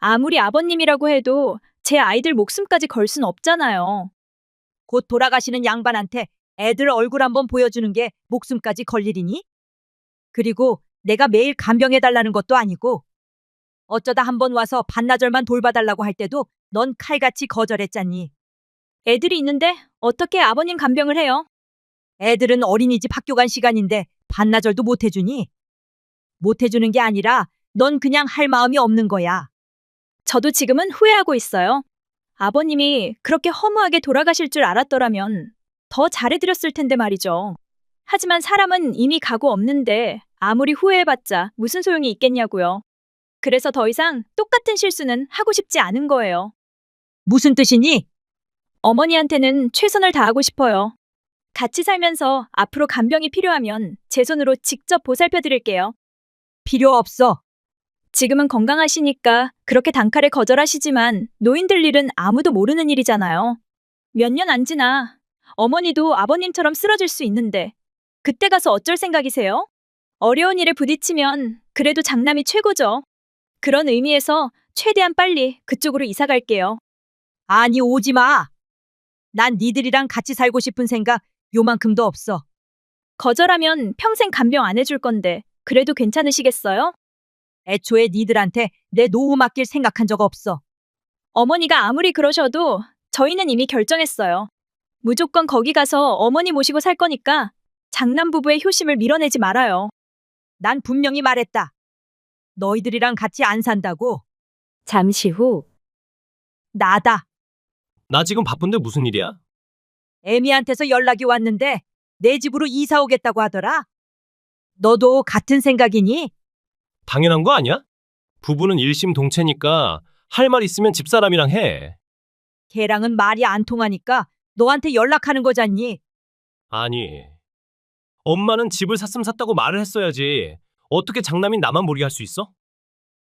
아무리 아버님이라고 해도 제 아이들 목숨까지 걸 순 없잖아요. 곧 돌아가시는 양반한테 애들 얼굴 한번 보여주는 게 목숨까지 걸 일이니? 그리고 내가 매일 간병해달라는 것도 아니고 어쩌다 한번 와서 반나절만 돌봐달라고 할 때도 넌 칼같이 거절했잖니. 애들이 있는데 어떻게 아버님 간병을 해요? 애들은 어린이집 학교 간 시간인데 반나절도 못 해주니? 못 해주는 게 아니라 넌 그냥 할 마음이 없는 거야. 저도 지금은 후회하고 있어요. 아버님이 그렇게 허무하게 돌아가실 줄 알았더라면 더 잘해드렸을 텐데 말이죠. 하지만 사람은 이미 가고 없는데 아무리 후회해봤자 무슨 소용이 있겠냐고요. 그래서 더 이상 똑같은 실수는 하고 싶지 않은 거예요. 무슨 뜻이니? 어머니한테는 최선을 다하고 싶어요. 같이 살면서 앞으로 간병이 필요하면 제 손으로 직접 보살펴 드릴게요. 필요 없어. 지금은 건강하시니까 그렇게 단칼에 거절하시지만 노인들 일은 아무도 모르는 일이잖아요. 몇 년 안 지나 어머니도 아버님처럼 쓰러질 수 있는데 그때 가서 어쩔 생각이세요? 어려운 일에 부딪히면 그래도 장남이 최고죠. 그런 의미에서 최대한 빨리 그쪽으로 이사 갈게요. 아니, 오지 마. 난 니들이랑 같이 살고 싶은 생각 요만큼도 없어. 거절하면 평생 간병 안 해줄 건데 그래도 괜찮으시겠어요? 애초에 니들한테 내 노후 맡길 생각한 적 없어. 어머니가 아무리 그러셔도 저희는 이미 결정했어요. 무조건 거기 가서 어머니 모시고 살 거니까 장남 부부의 효심을 밀어내지 말아요. 난 분명히 말했다. 너희들이랑 같이 안 산다고. 잠시 후 나다. 나 지금 바쁜데 무슨 일이야? 애미한테서 연락이 왔는데 내 집으로 이사 오겠다고 하더라. 너도 같은 생각이니? 당연한 거 아니야? 부부는 일심동체니까 할 말 있으면 집사람이랑 해. 걔랑은 말이 안 통하니까 너한테 연락하는 거잖니. 아니, 엄마는 집을 샀으면 샀다고 말을 했어야지. 어떻게 장남인 나만 모르게 할 수 있어?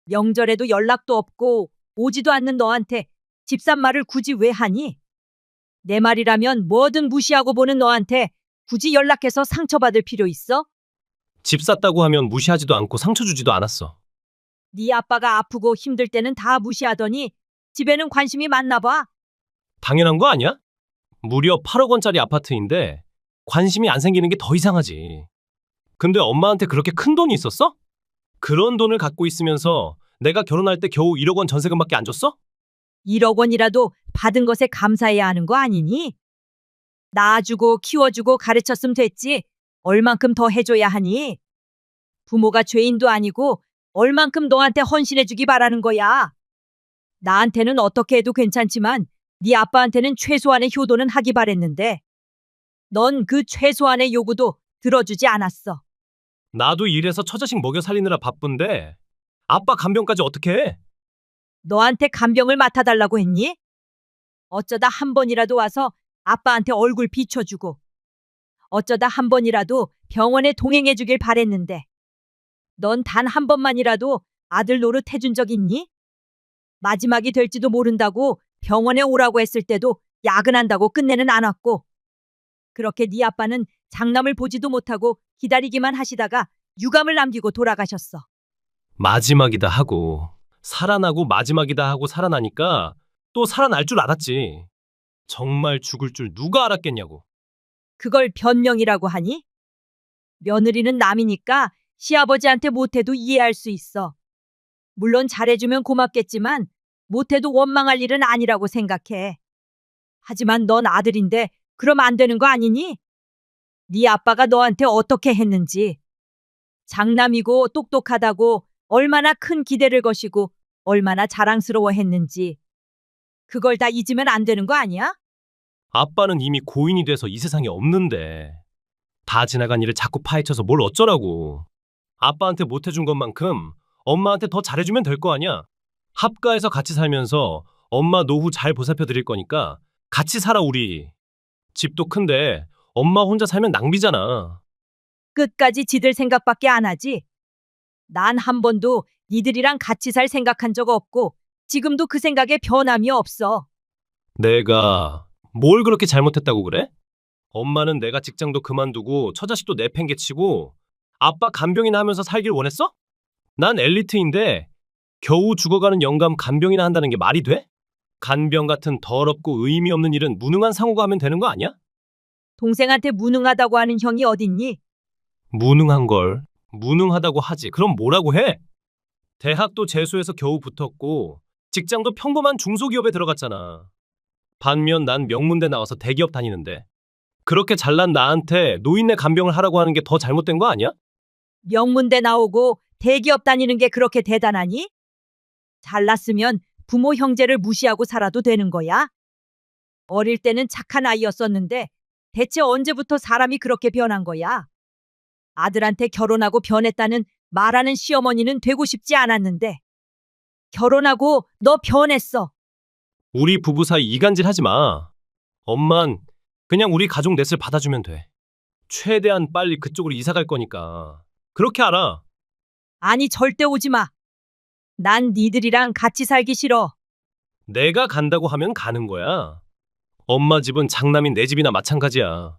명절에도 연락도 없고 오지도 않는 너한테 집산 말을 굳이 왜 하니? 내 말이라면 뭐든 무시하고 보는 너한테 굳이 연락해서 상처받을 필요 있어? 집 샀다고 하면 무시하지도 않고 상처 주지도 않았어. 네 아빠가 아프고 힘들 때는 다 무시하더니 집에는 관심이 많나 봐. 당연한 거 아니야? 무려 8억 원짜리 아파트인데 관심이 안 생기는 게 더 이상하지. 근데 엄마한테 그렇게 큰 돈이 있었어? 그런 돈을 갖고 있으면서 내가 결혼할 때 겨우 1억 원 전세금밖에 안 줬어? 1억 원이라도 받은 것에 감사해야 하는 거 아니니? 낳아주고 키워주고 가르쳤으면 됐지. 얼만큼 더 해줘야 하니? 부모가 죄인도 아니고 얼만큼 너한테 헌신해주기 바라는 거야. 나한테는 어떻게 해도 괜찮지만 네 아빠한테는 최소한의 효도는 하기 바랬는데 넌 그 최소한의 요구도 들어주지 않았어. 나도 일해서 처자식 먹여 살리느라 바쁜데 아빠 간병까지 어떻게 해? 너한테 간병을 맡아달라고 했니? 어쩌다 한 번이라도 와서 아빠한테 얼굴 비춰주고 어쩌다 한 번이라도 병원에 동행해주길 바랬는데 넌 단 한 번만이라도 아들 노릇 해준 적 있니? 마지막이 될지도 모른다고 병원에 오라고 했을 때도 야근한다고 끝내는 않았고 그렇게 네 아빠는 장남을 보지도 못하고 기다리기만 하시다가 유감을 남기고 돌아가셨어. 마지막이다 하고 살아나고 마지막이다 하고 살아나니까 또 살아날 줄 알았지. 정말 죽을 줄 누가 알았겠냐고. 그걸 변명이라고 하니? 며느리는 남이니까 시아버지한테 못해도 이해할 수 있어. 물론 잘해주면 고맙겠지만 못해도 원망할 일은 아니라고 생각해. 하지만 넌 아들인데 그럼 안 되는 거 아니니? 네 아빠가 너한테 어떻게 했는지. 장남이고 똑똑하다고 얼마나 큰 기대를 거시고 얼마나 자랑스러워했는지. 그걸 다 잊으면 안 되는 거 아니야? 아빠는 이미 고인이 돼서 이 세상에 없는데 다 지나간 일을 자꾸 파헤쳐서 뭘 어쩌라고. 아빠한테 못해준 것만큼 엄마한테 더 잘해주면 될 거 아니야. 합가해서 같이 살면서 엄마 노후 잘 보살펴 드릴 거니까 같이 살아 우리. 집도 큰데 엄마 혼자 살면 낭비잖아. 끝까지 지들 생각밖에 안 하지. 난 한 번도 니들이랑 같이 살 생각한 적 없고 지금도 그 생각에 변함이 없어. 내가 뭘 그렇게 잘못했다고 그래? 엄마는 내가 직장도 그만두고 처자식도 내팽개치고 아빠 간병이나 하면서 살길 원했어? 난 엘리트인데 겨우 죽어가는 영감 간병이나 한다는 게 말이 돼? 간병 같은 더럽고 의미 없는 일은 무능한 상호가 하면 되는 거 아니야? 동생한테 무능하다고 하는 형이 어딨니? 무능한 걸 무능하다고 하지. 그럼 뭐라고 해? 대학도 재수해서 겨우 붙었고 직장도 평범한 중소기업에 들어갔잖아. 반면 난 명문대 나와서 대기업 다니는데 그렇게 잘난 나한테 노인네 간병을 하라고 하는 게 더 잘못된 거 아니야? 명문대 나오고 대기업 다니는 게 그렇게 대단하니? 잘났으면 부모 형제를 무시하고 살아도 되는 거야? 어릴 때는 착한 아이였었는데 대체 언제부터 사람이 그렇게 변한 거야? 아들한테 결혼하고 변했다는 말하는 시어머니는 되고 싶지 않았는데 결혼하고 너 변했어. 우리 부부 사이 이간질 하지 마. 엄만 그냥 우리 가족 넷을 받아주면 돼. 최대한 빨리 그쪽으로 이사 갈 거니까. 그렇게 알아. 아니 절대 오지 마. 난 니들이랑 같이 살기 싫어. 내가 간다고 하면 가는 거야. 엄마 집은 장남인 내 집이나 마찬가지야.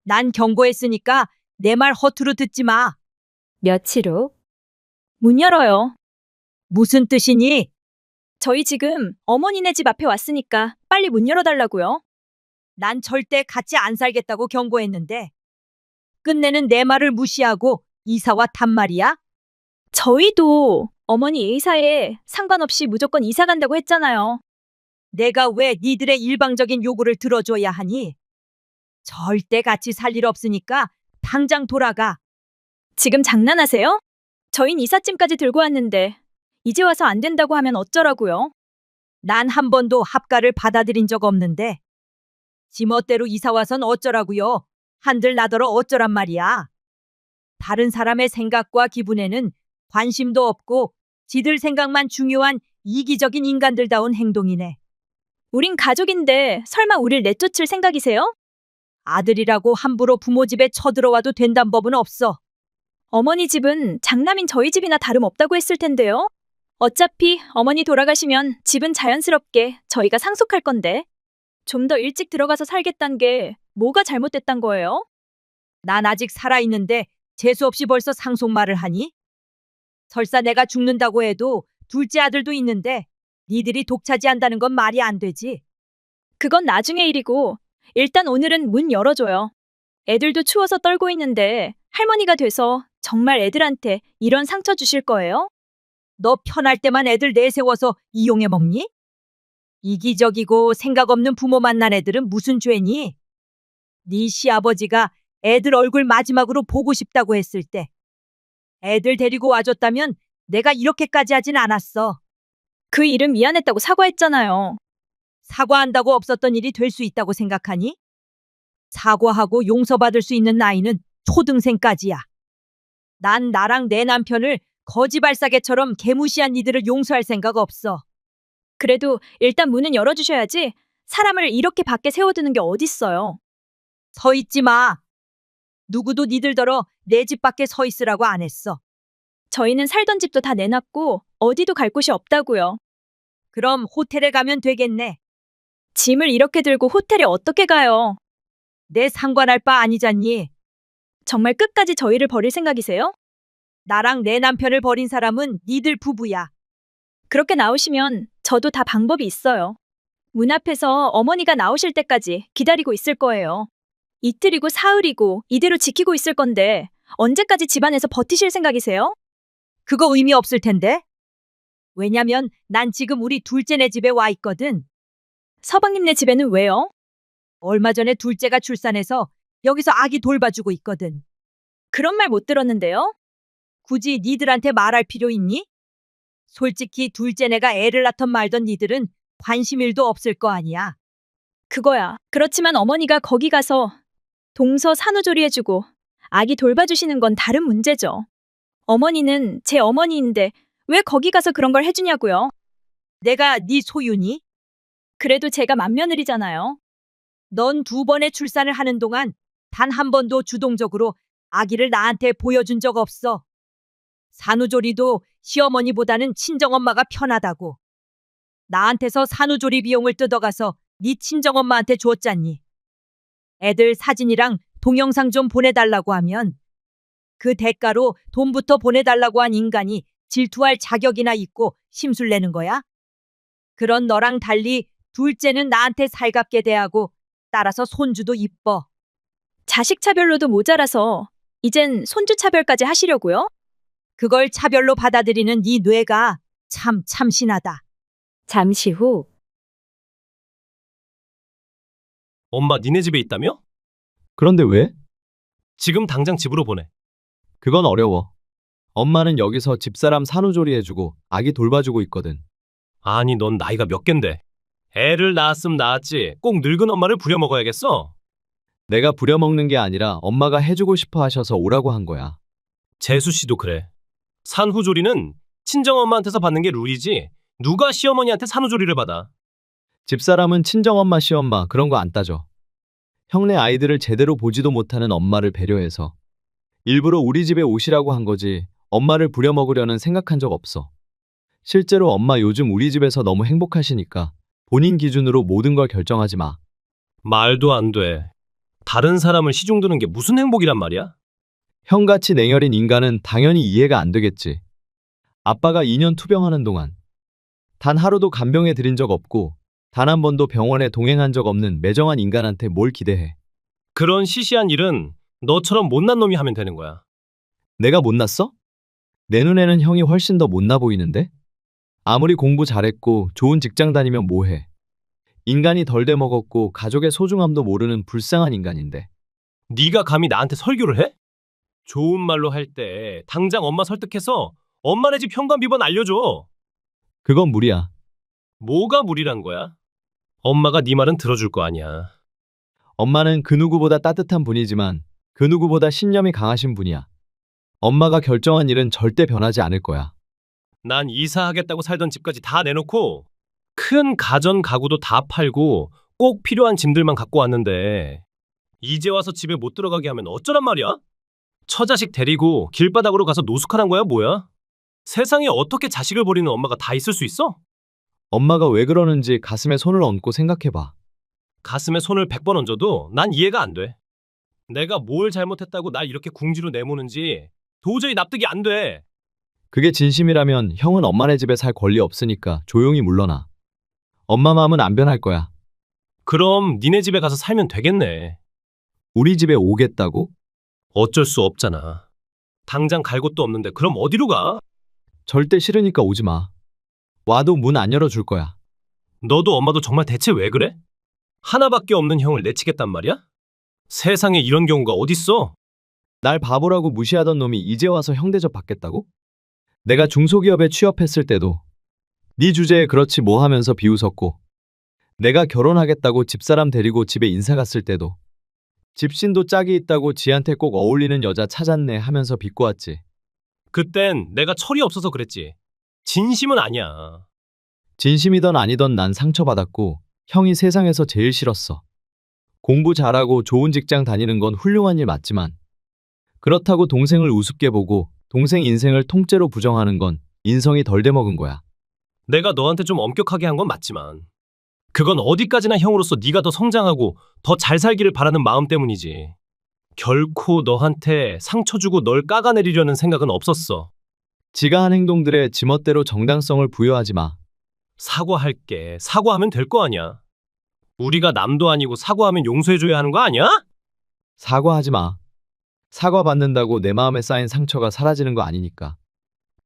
난 경고했으니까 내 말 허투루 듣지 마. 며칠 후 문 열어요. 무슨 뜻이니? 저희 지금 어머니네 집 앞에 왔으니까 빨리 문 열어달라고요. 난 절대 같이 안 살겠다고 경고했는데 끝내는 내 말을 무시하고 이사 왔단 말이야? 저희도 어머니 이사에 상관없이 무조건 이사 간다고 했잖아요. 내가 왜 니들의 일방적인 요구를 들어줘야 하니? 절대 같이 살 일 없으니까 당장 돌아가. 지금 장난하세요? 저흰 이삿짐까지 들고 왔는데 이제 와서 안 된다고 하면 어쩌라고요? 난 한 번도 합가를 받아들인 적 없는데 지멋대로 이사 와선 어쩌라고요? 한들 나더러 어쩌란 말이야. 다른 사람의 생각과 기분에는 관심도 없고 지들 생각만 중요한 이기적인 인간들다운 행동이네. 우린 가족인데 설마 우릴 내쫓을 생각이세요? 아들이라고 함부로 부모 집에 쳐들어와도 된단 법은 없어. 어머니 집은 장남인 저희 집이나 다름없다고 했을 텐데요. 어차피 어머니 돌아가시면 집은 자연스럽게 저희가 상속할 건데 좀 더 일찍 들어가서 살겠단 게 뭐가 잘못됐단 거예요? 난 아직 살아있는데 재수없이 벌써 상속말을 하니? 설사 내가 죽는다고 해도 둘째 아들도 있는데 니들이 독차지한다는 건 말이 안 되지. 그건 나중에 일이고 일단 오늘은 문 열어줘요. 애들도 추워서 떨고 있는데 할머니가 돼서 정말 애들한테 이런 상처 주실 거예요? 너 편할 때만 애들 내세워서 이용해 먹니? 이기적이고 생각 없는 부모 만난 애들은 무슨 죄니? 네 시아버지가 애들 얼굴 마지막으로 보고 싶다고 했을 때 애들 데리고 와줬다면 내가 이렇게까지 하진 않았어. 그 일은 미안했다고 사과했잖아요. 사과한다고 없었던 일이 될 수 있다고 생각하니? 사과하고 용서받을 수 있는 나이는 초등생까지야. 난 나랑 내 남편을 거지발사계처럼 개무시한 이들을 용서할 생각 없어. 그래도 일단 문은 열어주셔야지 사람을 이렇게 밖에 세워두는 게 어딨어요. 서 있지 마. 누구도 니들더러 내 집 밖에 서 있으라고 안 했어. 저희는 살던 집도 다 내놨고 어디도 갈 곳이 없다고요. 그럼 호텔에 가면 되겠네. 짐을 이렇게 들고 호텔에 어떻게 가요? 내 상관할 바 아니잖니. 정말 끝까지 저희를 버릴 생각이세요? 나랑 내 남편을 버린 사람은 니들 부부야. 그렇게 나오시면 저도 다 방법이 있어요. 문 앞에서 어머니가 나오실 때까지 기다리고 있을 거예요. 이틀이고 사흘이고 이대로 지키고 있을 건데 언제까지 집안에서 버티실 생각이세요? 그거 의미 없을 텐데. 왜냐면 난 지금 우리 둘째네 집에 와 있거든. 서방님네 집에는 왜요? 얼마 전에 둘째가 출산해서 여기서 아기 돌봐주고 있거든. 그런 말 못 들었는데요? 굳이 니들한테 말할 필요 있니? 솔직히 둘째네가 애를 낳던 말던 니들은 관심 일도 없을 거 아니야. 그거야. 그렇지만 어머니가 거기 가서 동서 산후조리 해주고 아기 돌봐주시는 건 다른 문제죠. 어머니는 제 어머니인데 왜 거기 가서 그런 걸 해주냐고요? 내가 네 소유니? 그래도 제가 맏며느리잖아요. 넌 2번의 출산을 하는 동안 단 한 번도 주동적으로 아기를 나한테 보여준 적 없어. 산후조리도 시어머니보다는 친정엄마가 편하다고. 나한테서 산후조리 비용을 뜯어가서 네 친정엄마한테 줬잖니. 애들 사진이랑 동영상 좀 보내달라고 하면 그 대가로 돈부터 보내달라고 한 인간이 질투할 자격이나 있고 심술 내는 거야? 그런 너랑 달리 둘째는 나한테 살갑게 대하고 따라서 손주도 이뻐. 자식 차별로도 모자라서 이젠 손주 차별까지 하시려고요? 그걸 차별로 받아들이는 네 뇌가 참 참신하다. 잠시 후 엄마 니네 집에 있다며? 그런데 왜? 지금 당장 집으로 보내. 그건 어려워. 엄마는 여기서 집사람 산후조리 해주고 아기 돌봐주고 있거든. 아니 넌 나이가 몇 갠데. 애를 낳았으면 낳았지. 꼭 늙은 엄마를 부려먹어야겠어. 내가 부려먹는 게 아니라 엄마가 해주고 싶어 하셔서 오라고 한 거야. 재수 씨도 그래. 산후조리는 친정엄마한테서 받는 게 룰이지. 누가 시어머니한테 산후조리를 받아. 집사람은 친정엄마 시엄마 그런 거 안 따져. 형네 아이들을 제대로 보지도 못하는 엄마를 배려해서 일부러 우리 집에 오시라고 한 거지 엄마를 부려먹으려는 생각한 적 없어. 실제로 엄마 요즘 우리 집에서 너무 행복하시니까 본인 기준으로 모든 걸 결정하지 마. 말도 안 돼. 다른 사람을 시중 드는 게 무슨 행복이란 말이야? 형같이 냉혈인 인간은 당연히 이해가 안 되겠지. 아빠가 2년 투병하는 동안 단 하루도 간병해 드린 적 없고 단 한 번도 병원에 동행한 적 없는 매정한 인간한테 뭘 기대해. 그런 시시한 일은 너처럼 못난 놈이 하면 되는 거야. 내가 못났어? 내 눈에는 형이 훨씬 더 못나 보이는데? 아무리 공부 잘했고 좋은 직장 다니면 뭐해. 인간이 덜 돼 먹었고 가족의 소중함도 모르는 불쌍한 인간인데. 네가 감히 나한테 설교를 해? 좋은 말로 할 때 당장 엄마 설득해서 엄마네 집 현관 비번 알려줘. 그건 무리야. 뭐가 무리란 거야? 엄마가 네 말은 들어줄 거 아니야. 엄마는 그 누구보다 따뜻한 분이지만 그 누구보다 신념이 강하신 분이야. 엄마가 결정한 일은 절대 변하지 않을 거야. 난 이사하겠다고 살던 집까지 다 내놓고 큰 가전 가구도 다 팔고 꼭 필요한 짐들만 갖고 왔는데 이제 와서 집에 못 들어가게 하면 어쩌란 말이야? 처자식 데리고 길바닥으로 가서 노숙하란 거야 뭐야? 세상에 어떻게 자식을 버리는 엄마가 다 있을 수 있어? 엄마가 왜 그러는지 가슴에 손을 얹고 생각해봐. 가슴에 손을 100번 얹어도 난 이해가 안 돼. 내가 뭘 잘못했다고 날 이렇게 궁지로 내모는지 도저히 납득이 안 돼. 그게 진심이라면 형은 엄마네 집에 살 권리 없으니까 조용히 물러나. 엄마 마음은 안 변할 거야. 그럼 니네 집에 가서 살면 되겠네. 우리 집에 오겠다고? 어쩔 수 없잖아. 당장 갈 곳도 없는데 그럼 어디로 가? 절대 싫으니까 오지 마. 와도 문 안 열어줄 거야. 너도 엄마도 정말 대체 왜 그래? 하나밖에 없는 형을 내치겠단 말이야? 세상에 이런 경우가 어딨어? 날 바보라고 무시하던 놈이 이제 와서 형 대접 받겠다고? 내가 중소기업에 취업했을 때도 네 주제에 그렇지 뭐 하면서 비웃었고 내가 결혼하겠다고 집사람 데리고 집에 인사 갔을 때도 집신도 짝이 있다고 지한테 꼭 어울리는 여자 찾았네 하면서 비꼬았지. 그땐 내가 철이 없어서 그랬지. 진심은 아니야. 진심이던 아니던 난 상처받았고 형이 세상에서 제일 싫었어. 공부 잘하고 좋은 직장 다니는 건 훌륭한 일 맞지만 그렇다고 동생을 우습게 보고 동생 인생을 통째로 부정하는 건 인성이 덜 돼먹은 거야. 내가 너한테 좀 엄격하게 한 건 맞지만 그건 어디까지나 형으로서 네가 더 성장하고 더 잘 살기를 바라는 마음 때문이지. 결코 너한테 상처 주고 널 깎아내리려는 생각은 없었어. 지가 한 행동들에 지멋대로 정당성을 부여하지 마. 사과할게. 사과하면 될 거 아니야. 우리가 남도 아니고 사과하면 용서해줘야 하는 거 아니야? 사과하지 마. 사과 받는다고 내 마음에 쌓인 상처가 사라지는 거 아니니까.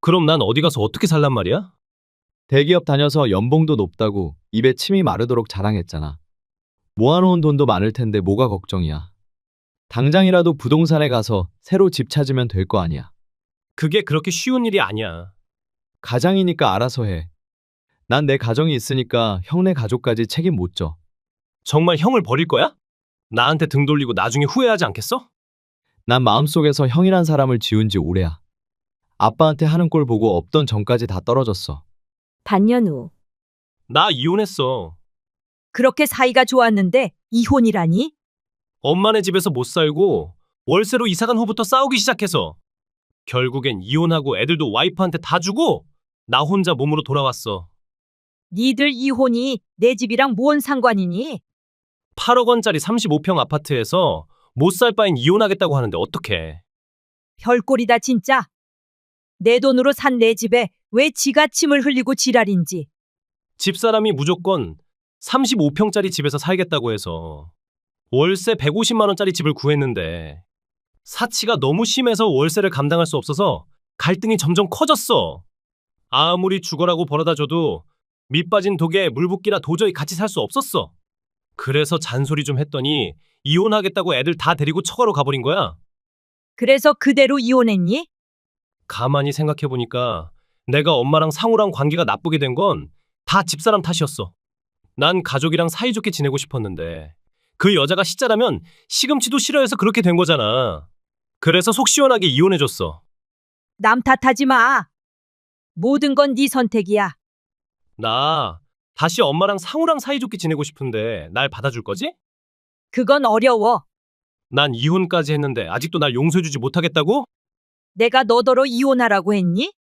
그럼 난 어디 가서 어떻게 살란 말이야? 대기업 다녀서 연봉도 높다고 입에 침이 마르도록 자랑했잖아. 모아놓은 돈도 많을 텐데 뭐가 걱정이야. 당장이라도 부동산에 가서 새로 집 찾으면 될 거 아니야. 그게 그렇게 쉬운 일이 아니야. 가장이니까 알아서 해. 난 내 가정이 있으니까 형네 가족까지 책임 못 져. 정말 형을 버릴 거야? 나한테 등 돌리고 나중에 후회하지 않겠어? 난 마음속에서 형이란 사람을 지운 지 오래야. 아빠한테 하는 꼴 보고 없던 정까지 다 떨어졌어. 반년 후 나 이혼했어. 그렇게 사이가 좋았는데 이혼이라니? 엄마네 집에서 못 살고 월세로 이사간 후부터 싸우기 시작해서 결국엔 이혼하고 애들도 와이프한테 다 주고 나 혼자 몸으로 돌아왔어. 니들 이혼이 내 집이랑 뭔 상관이니? 8억 원짜리 35평 아파트에서 못 살 바엔 이혼하겠다고 하는데 어떡해. 별꼴이다 진짜. 내 돈으로 산 내 집에 왜 지가 침을 흘리고 지랄인지. 집사람이 무조건 35평짜리 집에서 살겠다고 해서 월세 150만 원짜리 집을 구했는데 사치가 너무 심해서 월세를 감당할 수 없어서 갈등이 점점 커졌어. 아무리 죽어라고 벌어다 줘도 밑 빠진 독에 물 붓기라 도저히 같이 살 수 없었어. 그래서 잔소리 좀 했더니 이혼하겠다고 애들 다 데리고 처가로 가버린 거야. 그래서 그대로 이혼했니? 가만히 생각해보니까 내가 엄마랑 상우랑 관계가 나쁘게 된 건 다 집사람 탓이었어. 난 가족이랑 사이좋게 지내고 싶었는데 그 여자가 시자라면 시금치도 싫어해서 그렇게 된 거잖아. 그래서 속 시원하게 이혼해줬어. 남 탓하지 마. 모든 건 네 선택이야. 나 다시 엄마랑 상우랑 사이좋게 지내고 싶은데 날 받아줄 거지? 그건 어려워. 난 이혼까지 했는데 아직도 날 용서해주지 못하겠다고? 내가 너더러 이혼하라고 했니?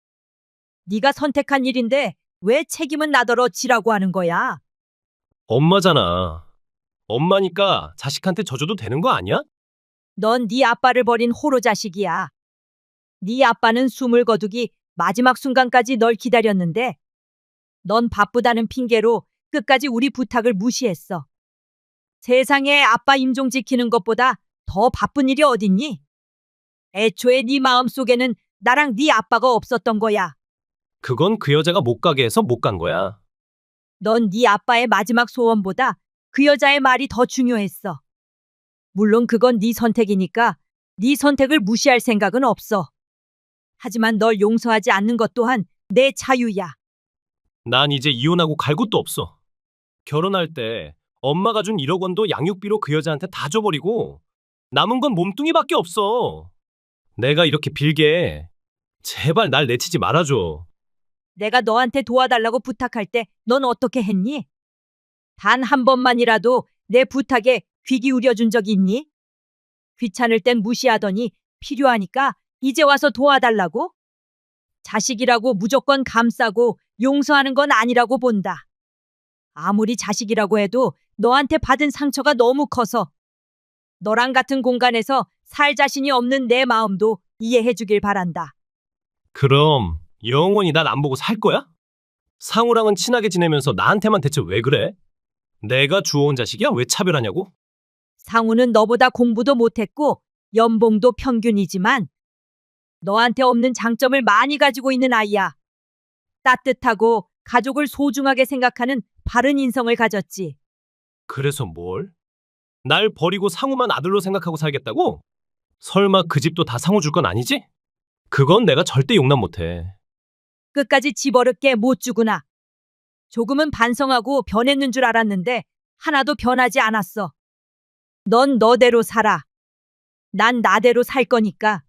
네가 선택한 일인데 왜 책임은 나더러 지라고 하는 거야? 엄마잖아. 엄마니까 자식한테 져줘도 되는 거 아니야? 넌 네 아빠를 버린 호로 자식이야. 네 아빠는 숨을 거두기 마지막 순간까지 널 기다렸는데 넌 바쁘다는 핑계로 끝까지 우리 부탁을 무시했어. 세상에 아빠 임종 지키는 것보다 더 바쁜 일이 어딨니? 애초에 네 마음속에는 나랑 네 아빠가 없었던 거야. 그건 그 여자가 못 가게 해서 못 간 거야. 넌 네 아빠의 마지막 소원보다 그 여자의 말이 더 중요했어. 물론 그건 네 선택이니까 네 선택을 무시할 생각은 없어. 하지만 널 용서하지 않는 것 또한 내 자유야. 난 이제 이혼하고 갈 곳도 없어. 결혼할 때 엄마가 준 1억 원도 양육비로 그 여자한테 다 줘버리고 남은 건 몸뚱이밖에 없어. 내가 이렇게 빌게 제발 날 내치지 말아줘. 내가 너한테 도와달라고 부탁할 때 넌 어떻게 했니? 단 한 번만이라도 내 부탁에 귀 기울여 준 적이 있니? 귀찮을 땐 무시하더니 필요하니까 이제 와서 도와달라고? 자식이라고 무조건 감싸고 용서하는 건 아니라고 본다. 아무리 자식이라고 해도 너한테 받은 상처가 너무 커서 너랑 같은 공간에서 살 자신이 없는 내 마음도 이해해 주길 바란다. 그럼 영원히 날 안 보고 살 거야? 상우랑은 친하게 지내면서 나한테만 대체 왜 그래? 내가 주워온 자식이야? 왜 차별하냐고? 상우는 너보다 공부도 못했고 연봉도 평균이지만 너한테 없는 장점을 많이 가지고 있는 아이야. 따뜻하고 가족을 소중하게 생각하는 바른 인성을 가졌지. 그래서 뭘? 날 버리고 상우만 아들로 생각하고 살겠다고? 설마 그 집도 다 상우 줄 건 아니지? 그건 내가 절대 용납 못해. 끝까지 집어릇게 못 주구나. 조금은 반성하고 변했는 줄 알았는데 하나도 변하지 않았어. 넌 너대로 살아. 난 나대로 살 거니까.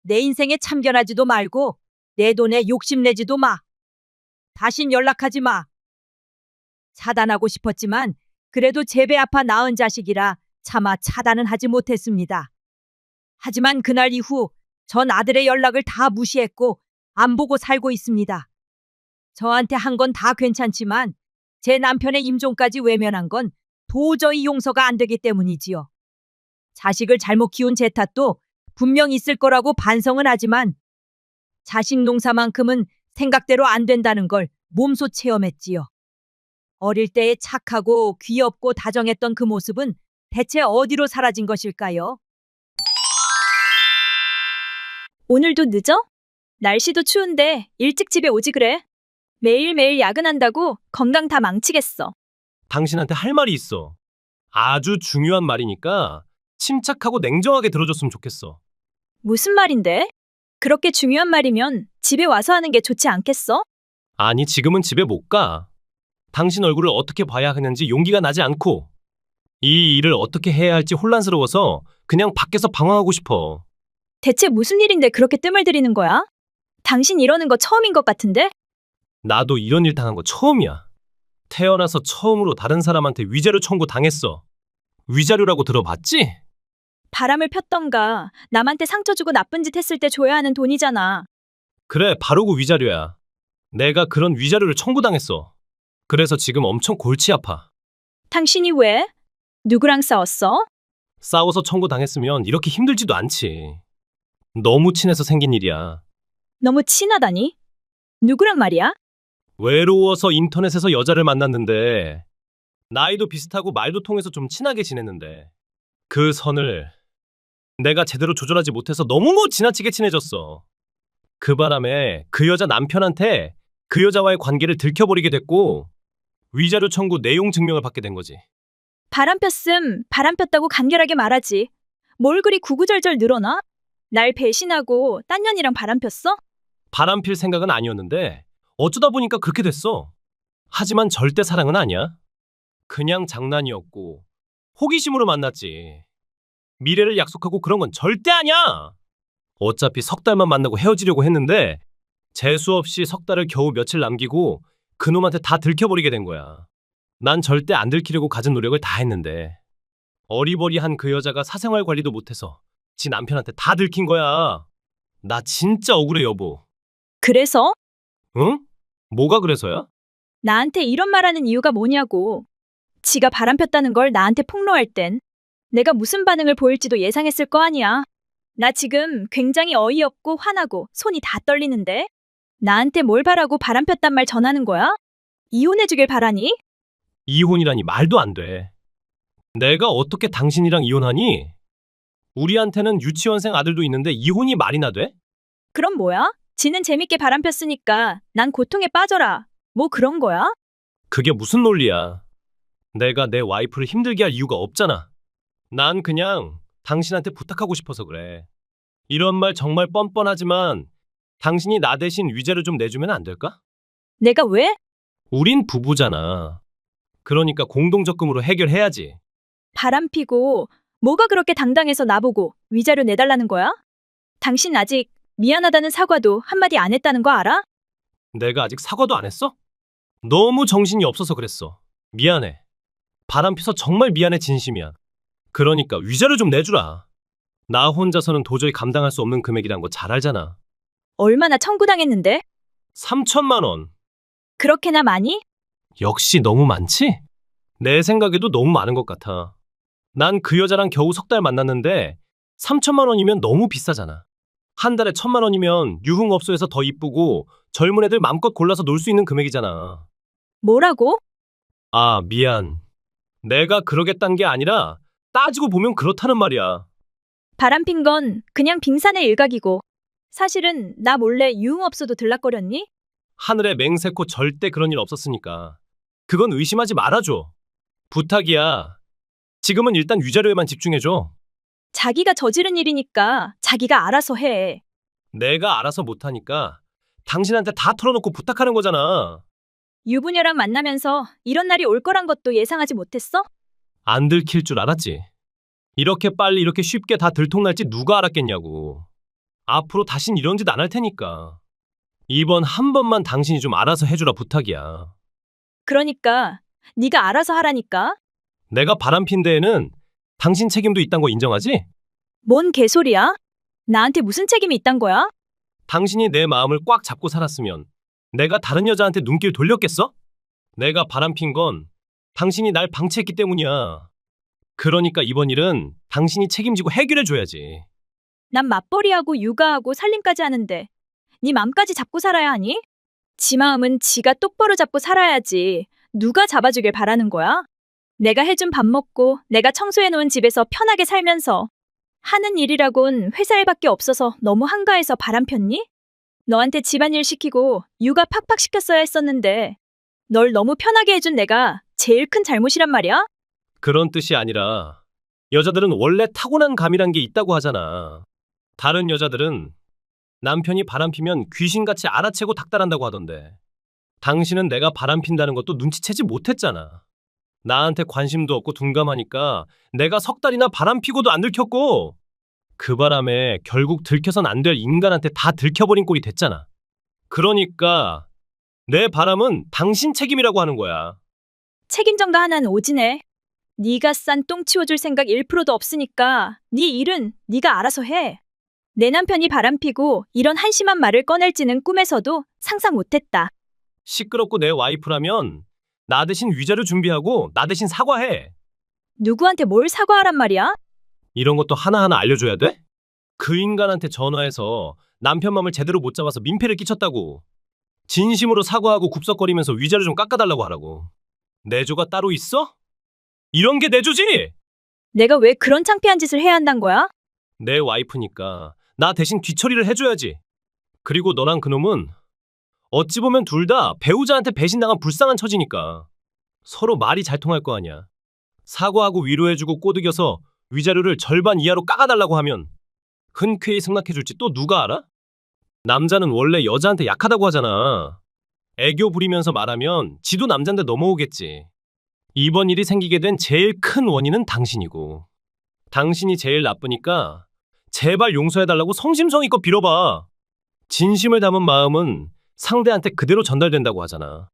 내 인생에 참견하지도 말고 내 돈에 욕심내지도 마. 다신 연락하지 마. 차단하고 싶었지만 그래도 제 배 아파 낳은 자식이라 차마 차단은 하지 못했습니다. 하지만 그날 이후 전 아들의 연락을 다 무시했고 안 보고 살고 있습니다. 저한테 한 건 다 괜찮지만 제 남편의 임종까지 외면한 건 도저히 용서가 안 되기 때문이지요. 자식을 잘못 키운 제 탓도 분명 있을 거라고 반성은 하지만 자식 농사만큼은 생각대로 안 된다는 걸 몸소 체험했지요. 어릴 때의 착하고 귀엽고 다정했던 그 모습은 대체 어디로 사라진 것일까요? 오늘도 늦어? 날씨도 추운데 일찍 집에 오지 그래. 매일매일 야근한다고 건강 다 망치겠어. 당신한테 할 말이 있어. 아주 중요한 말이니까 침착하고 냉정하게 들어줬으면 좋겠어. 무슨 말인데? 그렇게 중요한 말이면 집에 와서 하는 게 좋지 않겠어? 아니, 지금은 집에 못 가. 당신 얼굴을 어떻게 봐야 하는지 용기가 나지 않고 이 일을 어떻게 해야 할지 혼란스러워서 그냥 밖에서 방황하고 싶어. 대체 무슨 일인데 그렇게 뜸을 들이는 거야? 당신 이러는 거 처음인 것 같은데? 나도 이런 일 당한 거 처음이야. 태어나서 처음으로 다른 사람한테 위자료 청구 당했어. 위자료라고 들어봤지? 바람을 폈던가 남한테 상처 주고 나쁜 짓 했을 때 줘야 하는 돈이잖아. 그래, 바로 그 위자료야. 내가 그런 위자료를 청구당했어. 그래서 지금 엄청 골치 아파. 당신이 왜? 누구랑 싸웠어? 싸워서 청구당했으면 이렇게 힘들지도 않지. 너무 친해서 생긴 일이야. 너무 친하다니? 누구랑 말이야? 외로워서 인터넷에서 여자를 만났는데 나이도 비슷하고 말도 통해서 좀 친하게 지냈는데 그 선을 내가 제대로 조절하지 못해서 너무 지나치게 친해졌어. 그 바람에 그 여자 남편한테 그 여자와의 관계를 들켜버리게 됐고 위자료 청구 내용 증명을 받게 된 거지. 바람 폈음 바람 폈다고 간결하게 말하지. 뭘 그리 구구절절 늘어나? 날 배신하고 딴 년이랑 바람 폈어? 바람필 생각은 아니었는데 어쩌다 보니까 그렇게 됐어. 하지만 절대 사랑은 아니야. 그냥 장난이었고 호기심으로 만났지. 미래를 약속하고 그런 건 절대 아니야. 어차피 석 달만 만나고 헤어지려고 했는데 재수 없이 석 달을 겨우 며칠 남기고 그놈한테 다 들켜버리게 된 거야. 난 절대 안 들키려고 가진 노력을 다 했는데 어리버리한 그 여자가 사생활 관리도 못해서 지 남편한테 다 들킨 거야. 나 진짜 억울해 여보. 그래서? 응? 뭐가 그래서야? 나한테 이런 말하는 이유가 뭐냐고. 지가 바람 폈다는 걸 나한테 폭로할 땐 내가 무슨 반응을 보일지도 예상했을 거 아니야. 나 지금 굉장히 어이없고 화나고 손이 다 떨리는데 나한테 뭘 바라고 바람 폈단 말 전하는 거야? 이혼해주길 바라니? 이혼이라니 말도 안 돼. 내가 어떻게 당신이랑 이혼하니? 우리한테는 유치원생 아들도 있는데 이혼이 말이나 돼? 그럼 뭐야? 지는 재밌게 바람 폈으니까 난 고통에 빠져라. 뭐 그런 거야? 그게 무슨 논리야? 내가 내 와이프를 힘들게 할 이유가 없잖아. 난 그냥 당신한테 부탁하고 싶어서 그래. 이런 말 정말 뻔뻔하지만 당신이 나 대신 위자료 좀 내주면 안 될까? 내가 왜? 우린 부부잖아. 그러니까 공동적금으로 해결해야지. 바람 피고 뭐가 그렇게 당당해서 나보고 위자료 내달라는 거야? 당신 아직 미안하다는 사과도 한마디 안 했다는 거 알아? 내가 아직 사과도 안 했어? 너무 정신이 없어서 그랬어. 미안해. 바람 피서 정말 미안해 진심이야. 그러니까 위자료 좀 내주라. 나 혼자서는 도저히 감당할 수 없는 금액이란 거 잘 알잖아. 얼마나 청구당했는데? 3천만 원. 그렇게나 많이? 역시 너무 많지? 내 생각에도 너무 많은 것 같아. 난 그 여자랑 겨우 석 달 만났는데 3천만 원이면 너무 비싸잖아. 한 달에 1,000만 원이면 유흥업소에서 더 이쁘고 젊은 애들 맘껏 골라서 놀 수 있는 금액이잖아. 뭐라고? 아, 미안. 내가 그러겠다는 게 아니라 따지고 보면 그렇다는 말이야. 바람핀 건 그냥 빙산의 일각이고 사실은 나 몰래 유흥업소도 들락거렸니? 하늘에 맹세코 절대 그런 일 없었으니까. 그건 의심하지 말아줘. 부탁이야. 지금은 일단 위자료에만 집중해줘. 자기가 저지른 일이니까 자기가 알아서 해. 내가 알아서 못하니까 당신한테 다 털어놓고 부탁하는 거잖아. 유부녀랑 만나면서 이런 날이 올 거란 것도 예상하지 못했어? 안 들킬 줄 알았지. 이렇게 빨리 이렇게 쉽게 다 들통날지 누가 알았겠냐고. 앞으로 다신 이런 짓 안 할 테니까. 이번 한 번만 당신이 좀 알아서 해주라 부탁이야. 그러니까 네가 알아서 하라니까. 내가 바람핀 데에는 당신 책임도 있단 거 인정하지? 뭔 개소리야? 나한테 무슨 책임이 있단 거야? 당신이 내 마음을 꽉 잡고 살았으면 내가 다른 여자한테 눈길 돌렸겠어? 내가 바람핀 건 당신이 날 방치했기 때문이야. 그러니까 이번 일은 당신이 책임지고 해결해줘야지. 난 맞벌이하고 육아하고 살림까지 하는데 네 맘까지 잡고 살아야 하니? 지 마음은 지가 똑바로 잡고 살아야지. 누가 잡아주길 바라는 거야? 내가 해준 밥 먹고 내가 청소해놓은 집에서 편하게 살면서 하는 일이라곤 회사 일밖에 없어서 너무 한가해서 바람 폈니? 너한테 집안일 시키고 육아 팍팍 시켰어야 했었는데 널 너무 편하게 해준 내가 제일 큰 잘못이란 말이야? 그런 뜻이 아니라 여자들은 원래 타고난 감이란 게 있다고 하잖아. 다른 여자들은 남편이 바람피면 귀신같이 알아채고 닥달한다고 하던데 당신은 내가 바람핀다는 것도 눈치채지 못했잖아. 나한테 관심도 없고 둔감하니까 내가 석 달이나 바람피고도 안 들켰고 그 바람에 결국 들켜선 안 될 인간한테 다 들켜버린 꼴이 됐잖아. 그러니까 내 바람은 당신 책임이라고 하는 거야. 책임 전가 하나는 오지네. 네가 싼 똥 치워줄 생각 1%도 없으니까 네 일은 네가 알아서 해. 내 남편이 바람피고 이런 한심한 말을 꺼낼지는 꿈에서도 상상 못했다. 시끄럽고 내 와이프라면 나 대신 위자료 준비하고 나 대신 사과해. 누구한테 뭘 사과하란 말이야? 이런 것도 하나하나 알려줘야 돼? 그 인간한테 전화해서 남편 맘을 제대로 못 잡아서 민폐를 끼쳤다고. 진심으로 사과하고 굽석거리면서 위자료 좀 깎아달라고 하라고. 내조가 따로 있어? 이런 게 내조지? 내가 왜 그런 창피한 짓을 해야 한단 거야? 내 와이프니까 나 대신 뒤처리를 해줘야지. 그리고 너랑 그놈은 어찌 보면 둘 다 배우자한테 배신당한 불쌍한 처지니까 서로 말이 잘 통할 거 아니야. 사과하고 위로해주고 꼬드겨서 위자료를 절반 이하로 깎아달라고 하면 흔쾌히 승낙해줄지 또 누가 알아? 남자는 원래 여자한테 약하다고 하잖아. 애교 부리면서 말하면 지도 남잔데 넘어오겠지. 이번 일이 생기게 된 제일 큰 원인은 당신이고. 당신이 제일 나쁘니까 제발 용서해달라고 성심성의껏 빌어봐. 진심을 담은 마음은 상대한테 그대로 전달된다고 하잖아.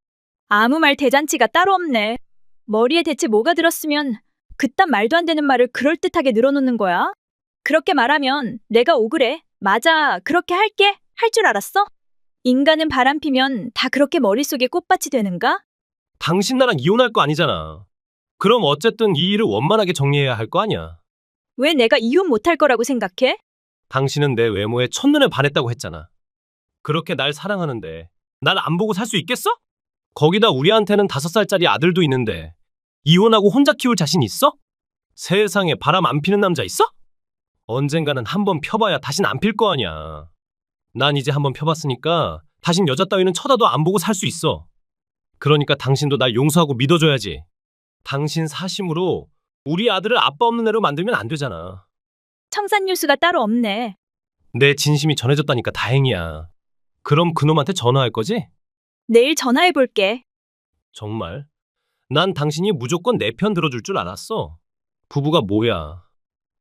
아무 말 대잔치가 따로 없네. 머리에 대체 뭐가 들었으면 그딴 말도 안 되는 말을 그럴듯하게 늘어놓는 거야? 그렇게 말하면 내가 억울해. 맞아, 그렇게 할게. 할 줄 알았어? 인간은 바람 피면 다 그렇게 머릿속에 꽃밭이 되는가? 당신 나랑 이혼할 거 아니잖아. 그럼 어쨌든 이 일을 원만하게 정리해야 할 거 아니야. 왜 내가 이혼 못할 거라고 생각해? 당신은 내 외모에 첫눈에 반했다고 했잖아. 그렇게 날 사랑하는데 날 안 보고 살 수 있겠어? 거기다 우리한테는 5살짜리 아들도 있는데 이혼하고 혼자 키울 자신 있어? 세상에 바람 안 피는 남자 있어? 언젠가는 한번 펴봐야 다신 안 필 거 아니야. 난 이제 한번 펴봤으니까 다신 여자 따위는 쳐다도 안 보고 살 수 있어. 그러니까 당신도 날 용서하고 믿어줘야지. 당신 사심으로 우리 아들을 아빠 없는 애로 만들면 안 되잖아. 청산 뉴스가 따로 없네. 내 진심이 전해졌다니까 다행이야. 그럼 그놈한테 전화할 거지? 내일 전화해 볼게. 정말? 난 당신이 무조건 내 편 들어줄 줄 알았어. 부부가 뭐야.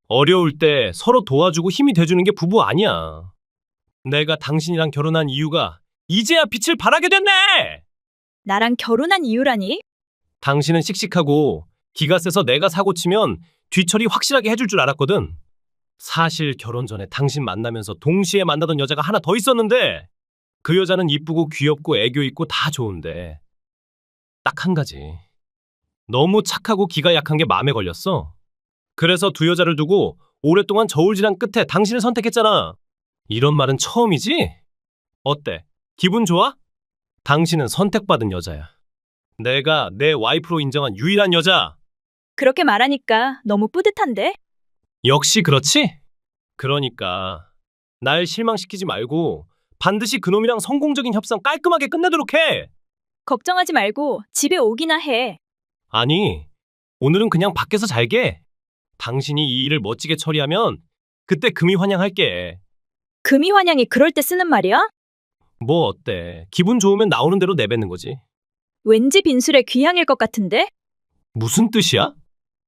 어려울 때 서로 도와주고 힘이 돼주는 게 부부 아니야. 내가 당신이랑 결혼한 이유가 이제야 빛을 발하게 됐네! 나랑 결혼한 이유라니? 당신은 씩씩하고 기가 세서 내가 사고 치면 뒤처리 확실하게 해줄 줄 알았거든. 사실 결혼 전에 당신 만나면서 동시에 만나던 여자가 하나 더 있었는데 그 여자는 이쁘고 귀엽고 애교 있고 다 좋은데 딱 한 가지. 너무 착하고 기가 약한 게 마음에 걸렸어. 그래서 두 여자를 두고 오랫동안 저울질한 끝에 당신을 선택했잖아. 이런 말은 처음이지? 어때? 기분 좋아? 당신은 선택받은 여자야. 내가 내 와이프로 인정한 유일한 여자. 그렇게 말하니까 너무 뿌듯한데? 역시 그렇지? 그러니까 날 실망시키지 말고 반드시 그놈이랑 성공적인 협상 깔끔하게 끝내도록 해. 걱정하지 말고 집에 오기나 해. 아니, 오늘은 그냥 밖에서 잘게. 당신이 이 일을 멋지게 처리하면 그때 금이 환영할게. 금이 환영이 그럴 때 쓰는 말이야? 뭐 어때? 기분 좋으면 나오는 대로 내뱉는 거지. 왠지 빈술의 귀향일 것 같은데? 무슨 뜻이야?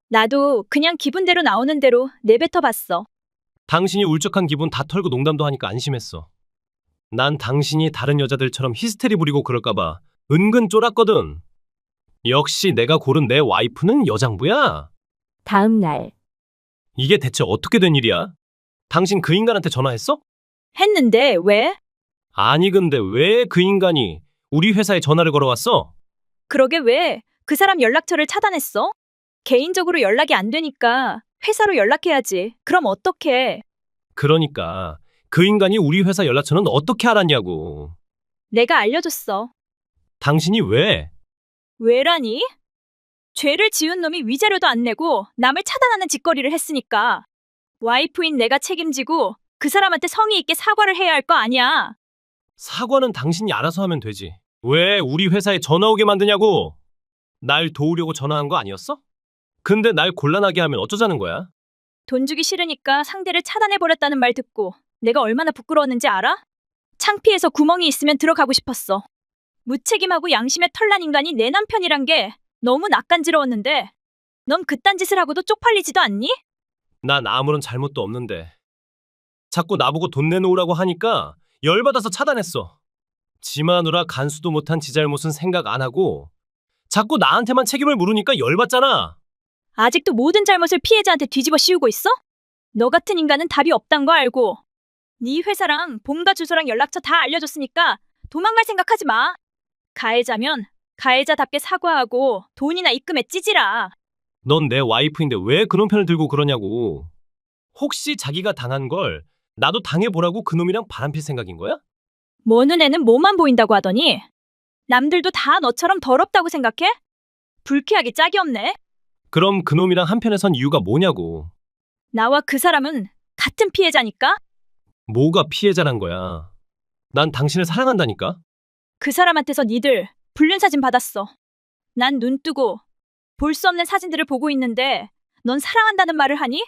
나도 그냥 기분대로 나오는 대로 내뱉어 봤어. 당신이 울적한 기분 다 털고 농담도 하니까 안심했어. 난 당신이 다른 여자들처럼 히스테리 부리고 그럴까봐 은근 쫄았거든. 역시 내가 고른 내 와이프는 여장부야. 다음 날, 이게 대체 어떻게 된 일이야? 당신 그 인간한테 전화했어? 했는데 왜? 아니 근데 왜 그 인간이 우리 회사에 전화를 걸어왔어? 그러게 왜 그 사람 연락처를 차단했어? 개인적으로 연락이 안 되니까 회사로 연락해야지. 그럼 어떡해? 그러니까 그 인간이 우리 회사 연락처는 어떻게 알았냐고. 내가 알려줬어. 당신이 왜? 왜라니? 죄를 지은 놈이 위자료도 안 내고 남을 차단하는 짓거리를 했으니까. 와이프인 내가 책임지고 그 사람한테 성의 있게 사과를 해야 할 거 아니야. 사과는 당신이 알아서 하면 되지. 왜 우리 회사에 전화 오게 만드냐고. 날 도우려고 전화한 거 아니었어? 근데 날 곤란하게 하면 어쩌자는 거야? 돈 주기 싫으니까 상대를 차단해버렸다는 말 듣고 내가 얼마나 부끄러웠는지 알아? 창피해서 구멍이 있으면 들어가고 싶었어. 무책임하고 양심에 털난 인간이 내 남편이란 게 너무 낯간지러웠는데 넌 그딴 짓을 하고도 쪽팔리지도 않니? 난 아무런 잘못도 없는데. 자꾸 나보고 돈 내놓으라고 하니까 열받아서 차단했어. 지 마누라 간수도 못한 지 잘못은 생각 안 하고 자꾸 나한테만 책임을 물으니까 열받잖아. 아직도 모든 잘못을 피해자한테 뒤집어 씌우고 있어? 너 같은 인간은 답이 없단 거 알고. 네 회사랑 본가 주소랑 연락처 다 알려줬으니까 도망갈 생각하지 마. 가해자면 가해자답게 사과하고 돈이나 입금해 찌지라. 넌 내 와이프인데 왜 그런 편을 들고 그러냐고. 혹시 자기가 당한 걸 나도 당해보라고 그놈이랑 바람필 생각인 거야? 뭐 눈에는 뭐만 보인다고 하더니 남들도 다 너처럼 더럽다고 생각해? 불쾌하기 짝이 없네. 그럼 그놈이랑 한편에 선 이유가 뭐냐고. 나와 그 사람은 같은 피해자니까? 뭐가 피해자란 거야. 난 당신을 사랑한다니까. 그 사람한테서 니들 불륜 사진 받았어. 난 눈 뜨고 볼 수 없는 사진들을 보고 있는데 넌 사랑한다는 말을 하니?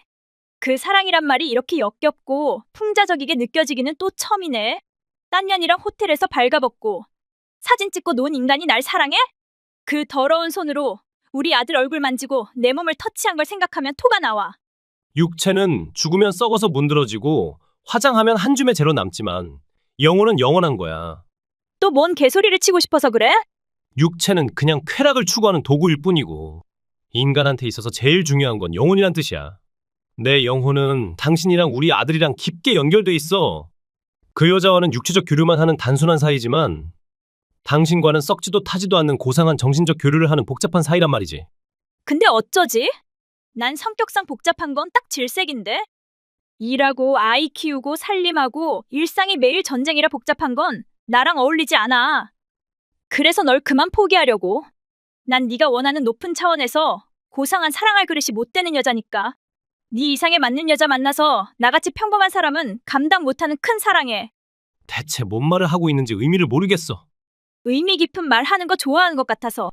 그 사랑이란 말이 이렇게 역겹고 풍자적이게 느껴지기는 또 처음이네. 딴 년이랑 호텔에서 발가벗고 사진 찍고 논 인간이 날 사랑해? 그 더러운 손으로 우리 아들 얼굴 만지고 내 몸을 터치한 걸 생각하면 토가 나와. 육체는 죽으면 썩어서 문드러지고 화장하면 한 줌의 재로 남지만 영혼은 영원한 거야. 또 뭔 개소리를 치고 싶어서 그래? 육체는 그냥 쾌락을 추구하는 도구일 뿐이고 인간한테 있어서 제일 중요한 건 영혼이란 뜻이야. 내 영혼은 당신이랑 우리 아들이랑 깊게 연결돼 있어. 그 여자와는 육체적 교류만 하는 단순한 사이지만 당신과는 썩지도 타지도 않는 고상한 정신적 교류를 하는 복잡한 사이란 말이지. 근데 어쩌지? 난 성격상 복잡한 건 딱 질색인데? 일하고 아이 키우고 살림하고 일상이 매일 전쟁이라 복잡한 건 나랑 어울리지 않아. 그래서 널 그만 포기하려고. 난 네가 원하는 높은 차원에서 고상한 사랑할 그릇이 못 되는 여자니까. 네 이상에 맞는 여자 만나서 나같이 평범한 사람은 감당 못하는 큰 사랑해. 대체 뭔 말을 하고 있는지 의미를 모르겠어. 의미 깊은 말 하는 거 좋아하는 것 같아서.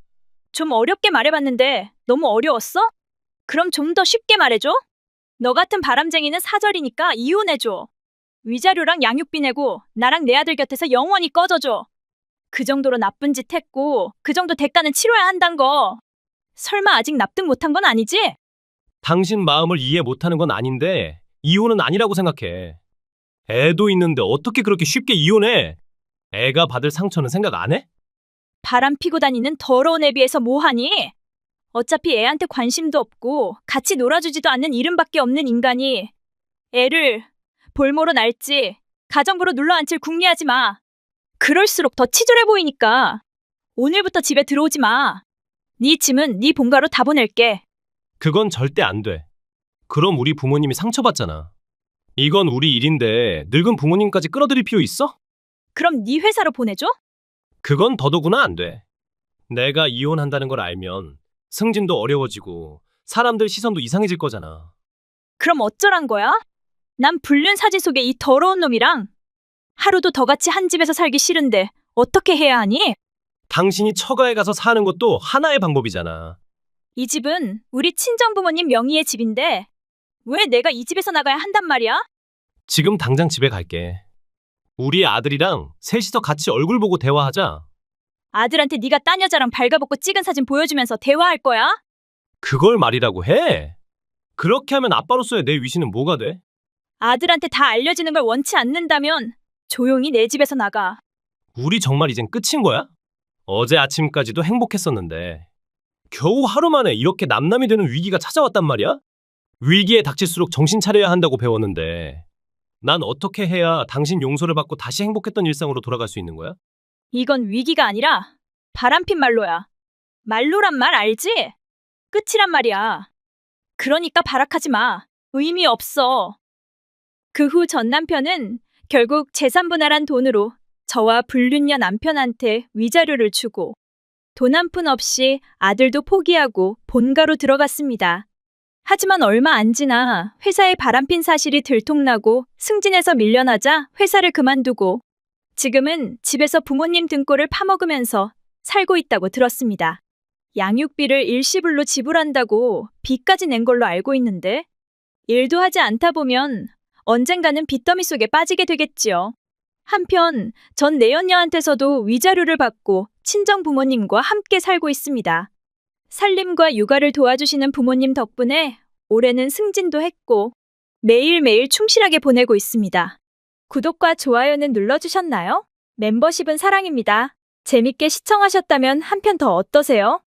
좀 어렵게 말해봤는데 너무 어려웠어? 그럼 좀 더 쉽게 말해줘? 너 같은 바람쟁이는 사절이니까 이혼해줘. 위자료랑 양육비 내고 나랑 내 아들 곁에서 영원히 꺼져줘. 그 정도로 나쁜 짓 했고 그 정도 대가는 치러야 한단 거. 설마 아직 납득 못한 건 아니지? 당신 마음을 이해 못하는 건 아닌데 이혼은 아니라고 생각해. 애도 있는데 어떻게 그렇게 쉽게 이혼해? 애가 받을 상처는 생각 안 해? 바람 피고 다니는 더러운 애 비해서 뭐하니? 어차피 애한테 관심도 없고 같이 놀아주지도 않는 이름밖에 없는 인간이 애를 볼모로 날지 가정부로 눌러앉힐 궁리하지 마. 그럴수록 더 치졸해 보이니까 오늘부터 집에 들어오지 마. 네 짐은 네 본가로 다 보낼게. 그건 절대 안 돼. 그럼 우리 부모님이 상처받잖아. 이건 우리 일인데 늙은 부모님까지 끌어들일 필요 있어? 그럼 네 회사로 보내줘? 그건 더더구나 안 돼. 내가 이혼한다는 걸 알면 승진도 어려워지고 사람들 시선도 이상해질 거잖아. 그럼 어쩌란 거야? 난 불륜 사진 속의 이 더러운 놈이랑 하루도 더 같이 한 집에서 살기 싫은데 어떻게 해야 하니? 당신이 처가에 가서 사는 것도 하나의 방법이잖아. 이 집은 우리 친정부모님 명의의 집인데 왜 내가 이 집에서 나가야 한단 말이야? 지금 당장 집에 갈게. 우리 아들이랑 셋이서 같이 얼굴 보고 대화하자. 아들한테 네가 딴 여자랑 발가벗고 찍은 사진 보여주면서 대화할 거야? 그걸 말이라고 해? 그렇게 하면 아빠로서의 내 위신은 뭐가 돼? 아들한테 다 알려지는 걸 원치 않는다면 조용히 내 집에서 나가. 우리 정말 이젠 끝인 거야? 어제 아침까지도 행복했었는데 겨우 하루 만에 이렇게 남남이 되는 위기가 찾아왔단 말이야? 위기에 닥칠수록 정신 차려야 한다고 배웠는데 난 어떻게 해야 당신 용서를 받고 다시 행복했던 일상으로 돌아갈 수 있는 거야? 이건 위기가 아니라 바람핀 말로야. 말로란 말 알지? 끝이란 말이야. 그러니까 발악하지 마. 의미 없어. 그 후 전 남편은 결국 재산 분할한 돈으로 저와 불륜녀 남편한테 위자료를 주고 돈 한 푼 없이 아들도 포기하고 본가로 들어갔습니다. 하지만 얼마 안 지나 회사에 바람핀 사실이 들통나고 승진해서 밀려나자 회사를 그만두고 지금은 집에서 부모님 등골을 파먹으면서 살고 있다고 들었습니다. 양육비를 일시불로 지불한다고 빚까지 낸 걸로 알고 있는데 일도 하지 않다 보면 언젠가는 빚더미 속에 빠지게 되겠지요. 한편 전 내연녀한테서도 위자료를 받고 친정 부모님과 함께 살고 있습니다. 살림과 육아를 도와주시는 부모님 덕분에 올해는 승진도 했고 매일매일 충실하게 보내고 있습니다. 구독과 좋아요는 눌러주셨나요? 멤버십은 사랑입니다. 재밌게 시청하셨다면 한 편 더 어떠세요?